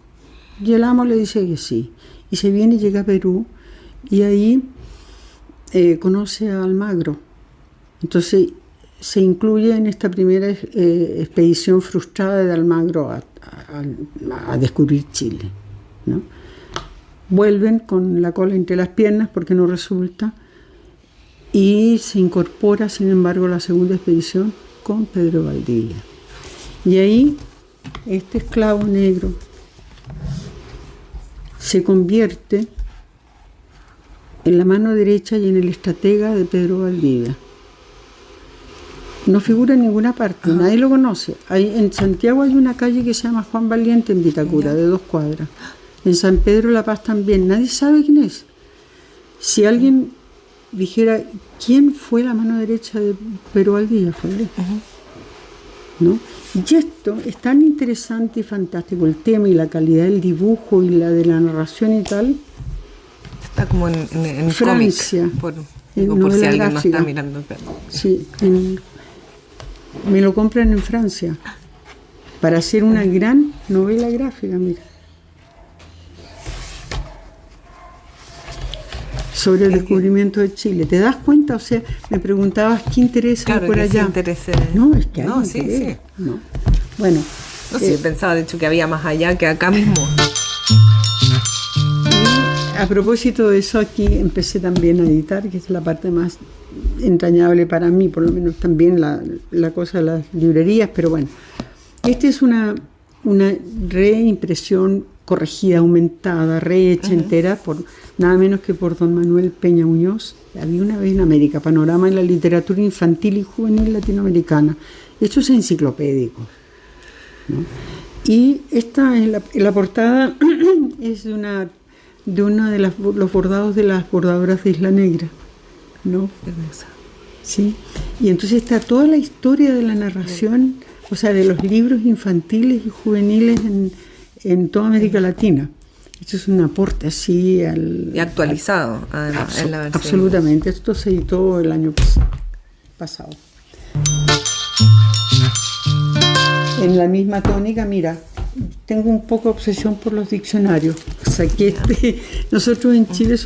Y el amo le dice que sí. Y se viene y llega a Perú y ahí conoce a Almagro. Entonces se incluye en esta primera expedición frustrada de Almagro a descubrir Chile, ¿no? Vuelven con la cola entre las piernas porque no resulta y se incorpora, sin embargo, la segunda expedición con Pedro Valdivia. Y ahí este esclavo negro se convierte en la mano derecha y en el estratega de Pedro Valdivia. No figura en ninguna parte, nadie lo conoce. En Santiago hay una calle que se llama Juan Valiente en Vitacura, de 2 cuadras. En San Pedro de la Paz también. Nadie sabe quién es. Si alguien dijera quién fue la mano derecha de Pedro Valdivia, fue él. ¿No? Y esto es tan interesante y fantástico, el tema y la calidad del dibujo y la de la narración y tal. Está como en Francia, cómic, en por si novela alguien no gráfica. está mirando. Sí, me lo compran en Francia para hacer una gran novela gráfica, mira. Sobre el descubrimiento de Chile. ¿Te das cuenta? O sea, me preguntabas qué interés hay por allá. No, es que hay interés. Sí. No. Bueno. No, sí, pensaba de hecho que había más allá que acá mismo. Y a propósito de eso, aquí empecé también a editar, que es la parte más entrañable para mí, por lo menos también la cosa de las librerías, pero bueno. Esta es una reimpresión corregida, aumentada, rehecha entera por nada menos que por don Manuel Peña Muñoz. Había una vez en América, Panorama en la literatura infantil y juvenil latinoamericana. Esto es enciclopédico, ¿no? Y esta es la portada es de uno de los bordados de las bordadoras de Isla Negra, ¿no? Hermosa. Sí. Y entonces está toda la historia de la narración, o sea, de los libros infantiles y juveniles en toda América Latina. Esto es un aporte así y actualizado, además, en la versión. Absolutamente. Esto se editó el año pasado. En la misma tónica, mira, tengo un poco de obsesión por los diccionarios. O sea, que nosotros en Chile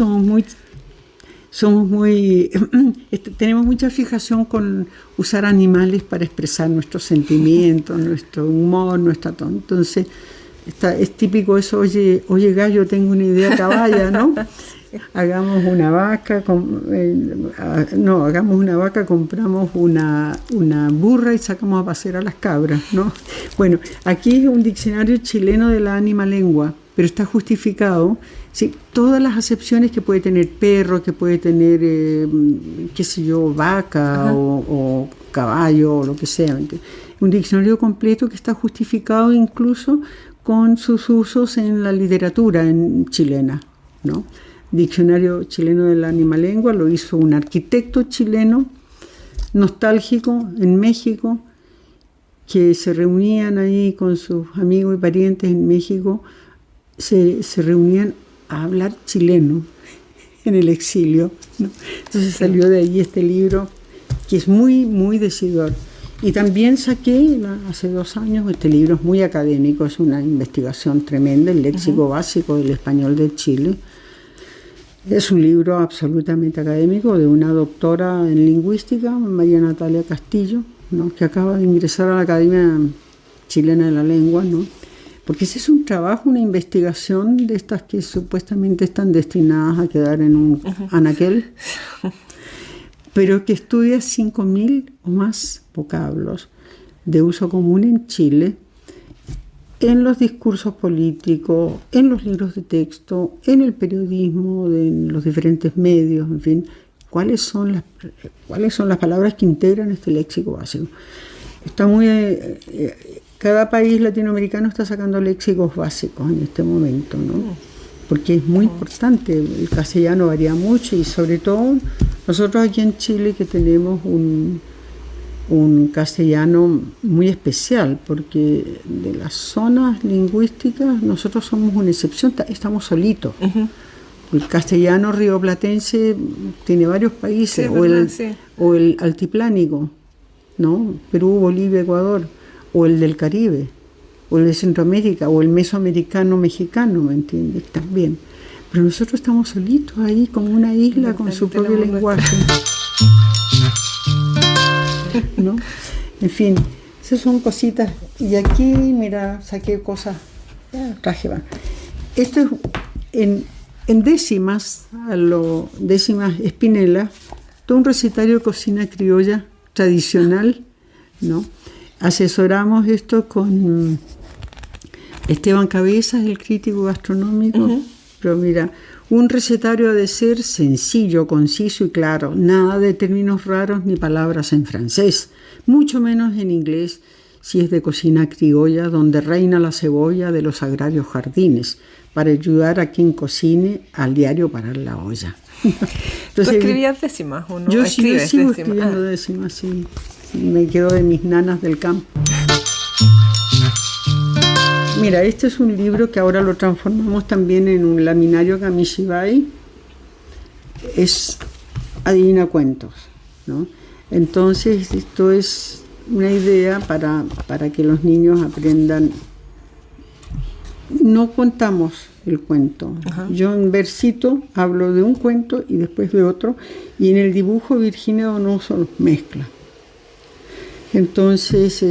tenemos mucha fijación con usar animales para expresar nuestros sentimientos, nuestro humor, nuestra tonalidad. Entonces, es típico eso, oye gallo, tengo una idea caballa, ¿no? Hagamos una vaca, compramos una burra y sacamos a pasear a las cabras, ¿no? Bueno, aquí es un diccionario chileno de la animalengua, pero está justificado, ¿sí? Todas las acepciones que puede tener perro, que puede tener, qué sé yo, vaca o caballo o lo que sea. Un diccionario completo que está justificado incluso con sus usos en la literatura chilena, ¿no? Diccionario chileno de la animalengua lo hizo un arquitecto chileno nostálgico en México, que se reunían ahí con sus amigos y parientes en México, se reunían a hablar chileno en el exilio, ¿no? Entonces salió de ahí este libro que es muy, muy decidor. Y también saqué hace 2 años, este libro es muy académico, es una investigación tremenda, el léxico básico del español de Chile. Es un libro absolutamente académico de una doctora en lingüística, María Natalia Castillo, ¿no? Que acaba de ingresar a la Academia Chilena de la Lengua, ¿no? Porque ese es un trabajo, una investigación de estas que supuestamente están destinadas a quedar en un anaquel, pero que estudia 5.000 o más vocablos de uso común en Chile, en los discursos políticos, en los libros de texto, en el periodismo, en los diferentes medios, en fin, cuáles son las palabras que integran este léxico básico. Está cada país latinoamericano está sacando léxicos básicos en este momento, ¿no? Porque es muy importante, el castellano varía mucho y sobre todo nosotros aquí en Chile que tenemos un castellano muy especial, porque de las zonas lingüísticas nosotros somos una excepción, estamos solitos. El castellano rioplatense tiene varios países, o el altiplánico, ¿no? Perú, Bolivia, Ecuador, o el del Caribe, o el de Centroamérica, o el mesoamericano mexicano, ¿me entiendes? También. Pero nosotros estamos solitos ahí como una isla con su propio lenguaje. ¿No? En fin, esas son cositas. Y aquí, mira, saqué cosas, traje va. Esto es en décimas, décimas Spinella, todo un recetario de cocina criolla tradicional, ¿no? Asesoramos esto con Esteban Cabezas, el crítico gastronómico, pero mira, un recetario ha de ser sencillo, conciso y claro, nada de términos raros ni palabras en francés, mucho menos en inglés, si es de cocina criolla, donde reina la cebolla de los agrarios jardines, para ayudar a quien cocine al diario parar la olla. Entonces, ¿tú escribías décimas o no? Yo sigo escribiendo décimas, sí. Me quedo de mis nanas del campo. Mira, este es un libro que ahora lo transformamos también en un laminario Kamishibai. Es Adivina Cuentos, ¿no? Entonces, esto es una idea para que los niños aprendan. No contamos el cuento. Ajá. Yo en versito hablo de un cuento y después de otro, y en el dibujo Virginia Donoso los mezcla. Entonces,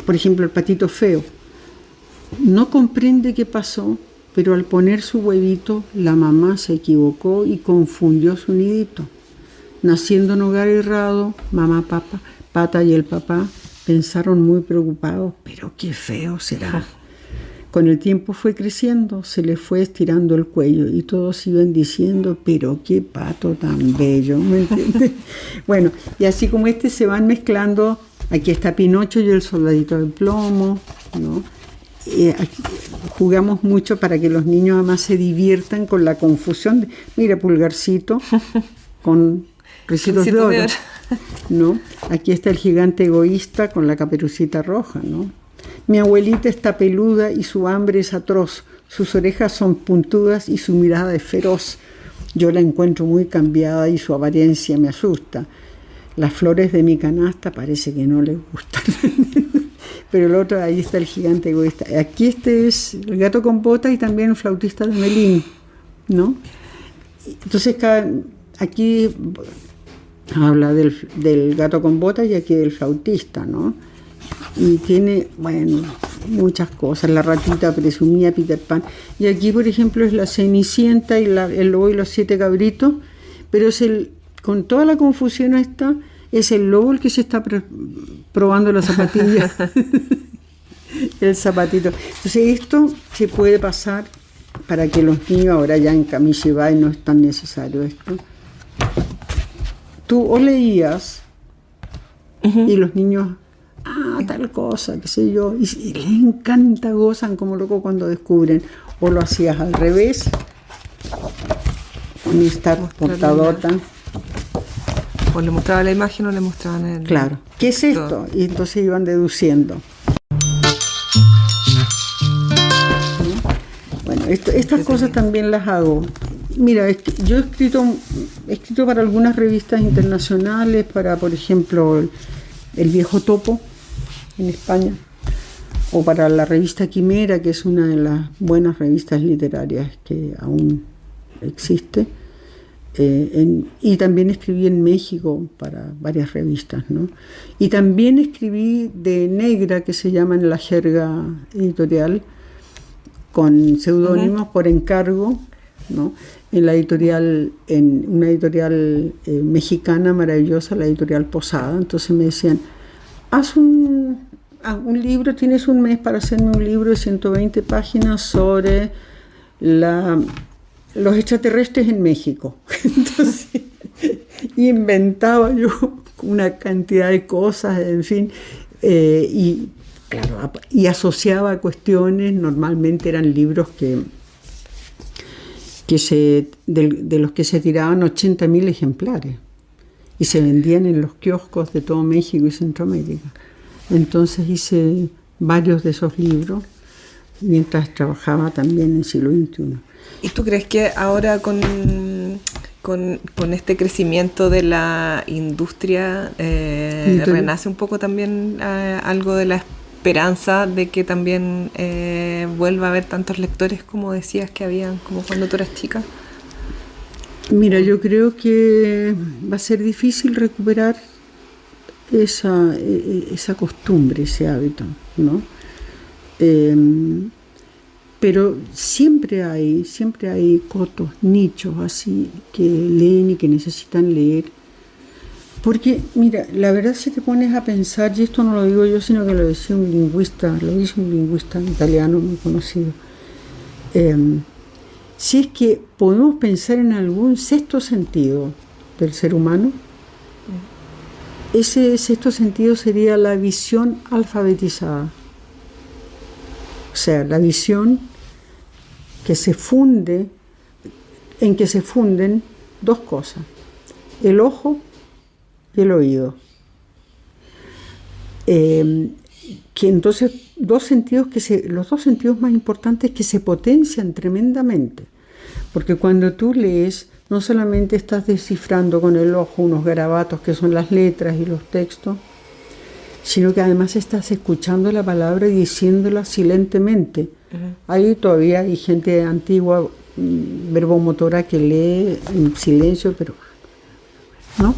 por ejemplo, el patito feo no comprende qué pasó, pero al poner su huevito, la mamá se equivocó y confundió su nidito. Naciendo en hogar errado, mamá, Pata y el papá pensaron muy preocupados, pero qué feo será. Con el tiempo fue creciendo, se le fue estirando el cuello y todos iban diciendo, pero qué pato tan bello, ¿me entiendes? Bueno, y así como se van mezclando, aquí está Pinocho y el soldadito de plomo, ¿no? Aquí jugamos mucho para que los niños además se diviertan con la confusión de, mira, Pulgarcito con ricitos de oro, ¿no? Aquí está el gigante egoísta con la caperucita roja, ¿no? Mi abuelita está peluda y su hambre es atroz, sus orejas son puntudas y su mirada es feroz. Yo la encuentro muy cambiada y su apariencia me asusta. Las flores de mi canasta parece que no le gustan. Pero el otro, ahí está el gigante egoísta. Aquí es el gato con botas y también el flautista de Melín, ¿no? Entonces aquí habla del gato con botas y aquí del flautista, ¿no? Y tiene, bueno, muchas cosas. La ratita presumía, Peter Pan. Y aquí, por ejemplo, es la Cenicienta y el lobo y los 7 cabritos. Pero con toda la confusión es el lobo el que se está probando la zapatilla. El zapatito. Entonces esto se puede pasar para que los niños, ahora ya en Kamishibai no es tan necesario esto. Tú o leías y los niños, tal cosa, qué sé yo, y les encanta, gozan como locos cuando descubren, o lo hacías al revés, con esta portadota. O le mostraba la imagen o le mostraban el... Claro, ¿qué es esto? Y entonces iban deduciendo. Bueno, estas cosas también las hago. Mira, yo he escrito para algunas revistas internacionales, para, por ejemplo, El Viejo Topo, en España, o para la revista Quimera, que es una de las buenas revistas literarias que aún existe. Y también escribí en México para varias revistas, ¿no? Y también escribí de negra, que se llama en la jerga editorial, con seudónimos por encargo, ¿no? En una editorial mexicana maravillosa, la editorial Posada. Entonces me decían, haz un libro, tienes un mes para hacerme un libro de 120 páginas sobre los extraterrestres en México. Entonces inventaba yo una cantidad de cosas, en fin, y claro, y asociaba cuestiones. Normalmente eran libros de los que se tiraban 80.000 ejemplares y se vendían en los kioscos de todo México y Centroamérica. Entonces hice varios de esos libros mientras trabajaba también en siglo XXI. ¿Y tú crees que ahora con este crecimiento de la industria renace un poco también algo de la esperanza de que también vuelva a haber tantos lectores como decías que habían, como cuando tú eras chica? Mira, yo creo que va a ser difícil recuperar esa costumbre, ese hábito, ¿no? Pero siempre hay cotos, nichos así que leen y que necesitan leer. Porque, mira, la verdad, si te pones a pensar, y esto no lo digo yo, sino que lo dice un lingüista italiano muy conocido, si es que podemos pensar en algún sexto sentido del ser humano, Ese sexto sentido sería la visión alfabetizada. O sea, la visión que se funde, en que se funden dos cosas, el ojo y el oído. Que entonces los dos sentidos más importantes que se potencian tremendamente, porque cuando tú lees no solamente estás descifrando con el ojo unos garabatos que son las letras y los textos, sino que además estás escuchando la palabra y diciéndola silentemente. Ahí todavía hay gente antigua, verbomotora, que lee en silencio, pero ¿no?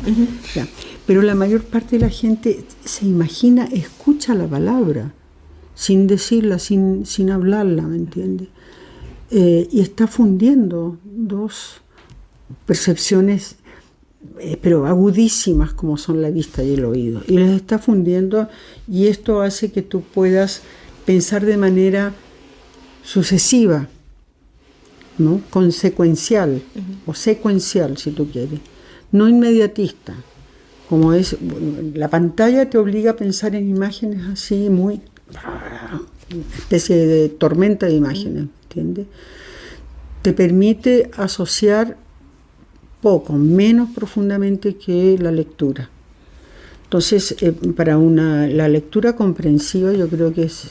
Ya. Pero la mayor parte de la gente se imagina, escucha la palabra sin decirla, sin hablarla, ¿me entiendes? Y está fundiendo dos percepciones, pero agudísimas, como son la vista y el oído, y las está fundiendo, y esto hace que tú puedas pensar de manera sucesiva, ¿no? Consecuencial, o secuencial, si tú quieres, no inmediatista. Como es, la pantalla te obliga a pensar en imágenes así, muy, una especie de tormenta de imágenes, ¿entiendes? Te permite asociar poco, menos profundamente que la lectura. Entonces, para la lectura comprensiva yo creo que es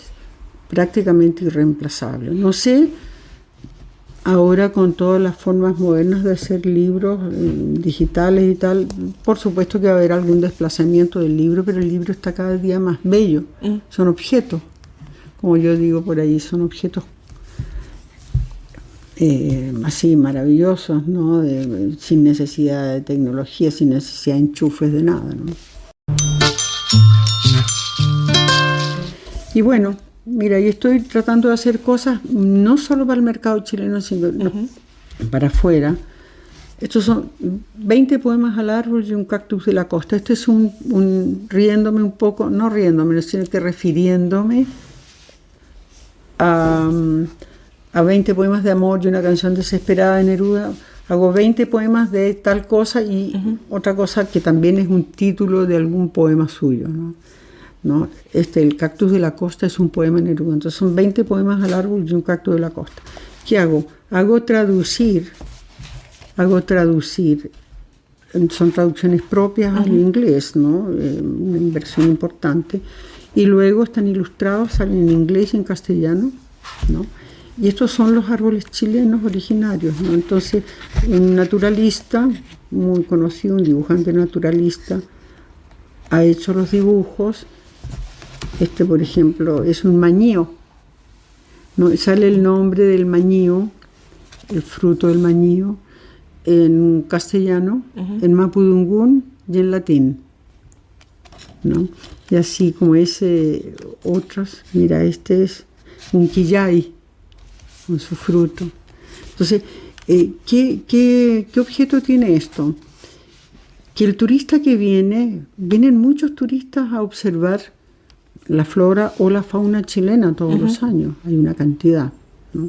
prácticamente irreemplazable. No sé, ahora con todas las formas modernas de hacer libros digitales y tal, por supuesto que va a haber algún desplazamiento del libro, pero el libro está cada día más bello. Son objetos, como yo digo por ahí, son objetos así maravillosos, ¿no? Sin necesidad de tecnología, sin necesidad de enchufes, de nada, ¿no? Y bueno, mira, y estoy tratando de hacer cosas no solo para el mercado chileno, sino para afuera. Estos son 20 poemas al árbol y un cactus de la costa. Este es riéndome un poco, no riéndome, sino que refiriéndome a 20 poemas de amor y una canción desesperada de Neruda. Hago 20 poemas de tal cosa y otra cosa que también es un título de algún poema suyo, ¿no? El cactus de la costa es un poema de Neruda. Entonces son 20 poemas al árbol y un cactus de la costa. ¿Qué hago? Hago traducir. Son traducciones propias al inglés, ¿no? Una inversión importante. Y luego están ilustrados, salen en inglés y en castellano, ¿no? Y estos son los árboles chilenos originarios, ¿no? Entonces, un naturalista muy conocido, un dibujante naturalista, ha hecho los dibujos. Por ejemplo, es un mañío, ¿no? Sale el nombre del mañío, el fruto del mañío, en castellano, en mapudungún y en latín, ¿no? Y así como otros, mira, este es un quillay, con su fruto. Entonces, ¿qué objeto tiene esto? Que el turista que vienen muchos turistas a observar la flora o la fauna chilena todos los años, hay una cantidad, ¿no?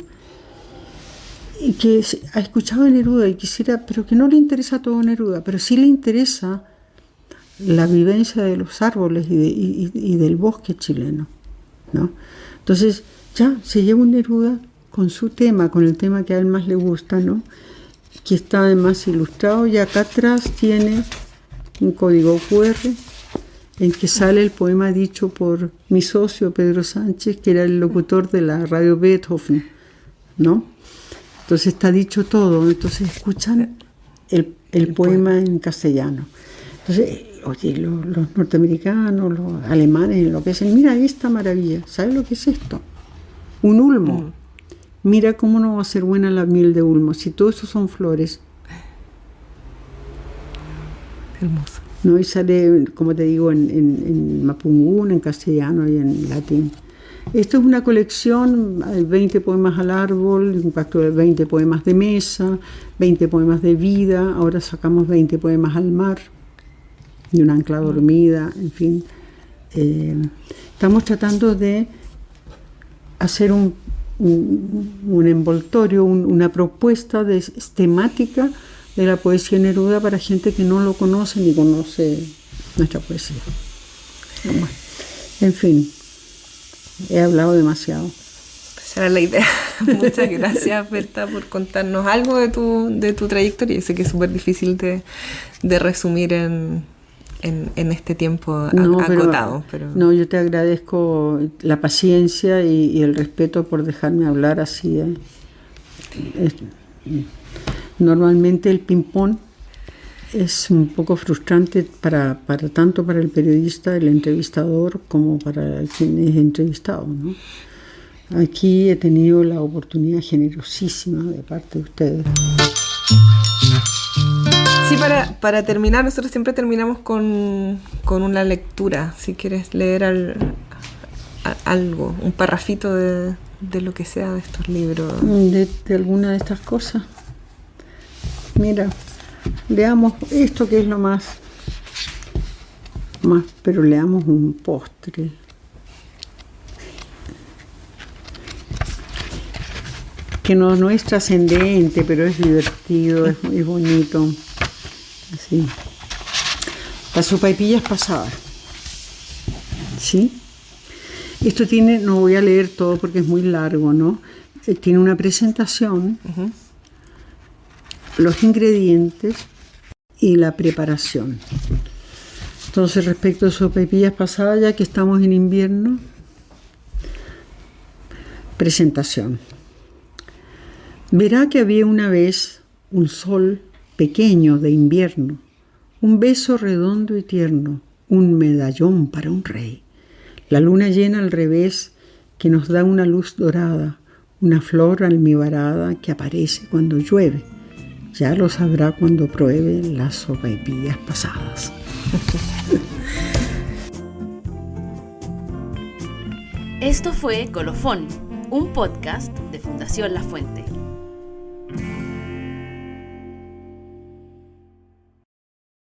Y que ha escuchado a Neruda y quisiera, pero que no le interesa todo Neruda, pero sí le interesa la vivencia de los árboles y del bosque chileno, ¿no? Entonces, ya se lleva un Neruda con su tema, con el tema que a él más le gusta, ¿no? Que está además ilustrado, y acá atrás tiene un código QR en que sale el poema dicho por mi socio Pedro Sánchez, que era el locutor de la radio Beethoven, ¿no? Entonces está dicho todo, entonces escuchan el poema en castellano. Entonces, oye, los norteamericanos, los alemanes enloquecen. Mira esta maravilla, ¿sabes lo que es esto? Un ulmo. Mira cómo no va a ser buena la miel de ulmo, si todo eso son flores. Hermoso. ¿No? Y sale, como te digo, en mapudungún, en castellano y en latín. Esto es una colección, hay 20 poemas al árbol, un pacto de 20 poemas de mesa, 20 poemas de vida, ahora sacamos 20 poemas al mar, y una ancla dormida, en fin. Estamos tratando de hacer un envoltorio, una propuesta temática de la poesía Neruda para gente que no lo conoce ni conoce nuestra poesía. Bueno, en fin, he hablado demasiado. Esa era la idea. Muchas gracias, Berta, por contarnos algo de tu trayectoria. Yo sé que es súper difícil de resumir en este tiempo acotado. Pero... No, yo te agradezco la paciencia y el respeto por dejarme hablar así. Normalmente el ping-pong es un poco frustrante tanto para el periodista, el entrevistador, como para quien es entrevistado, ¿no? Aquí he tenido la oportunidad generosísima de parte de ustedes. Sí, para terminar, nosotros siempre terminamos con una lectura. Si quieres leer algo, un parrafito de lo que sea de estos libros. De alguna de estas cosas. Mira, leamos esto que es lo más, pero leamos un postre. Que no es trascendente, pero es divertido, es bonito. Así. Las sopaipillas pasadas. ¿Sí? Esto tiene, no voy a leer todo porque es muy largo, ¿no? Tiene una presentación, los ingredientes y la preparación. Entonces, respecto a sopaipillas pasadas, ya que estamos en invierno, presentación. Verá que había una vez un sol pequeño de invierno, un beso redondo y tierno, un medallón para un rey, la luna llena al revés que nos da una luz dorada, una flor almibarada que aparece cuando llueve. Ya lo sabrá cuando pruebe las sopaipillas pasadas. Esto fue Colofón, un podcast de Fundación La Fuente.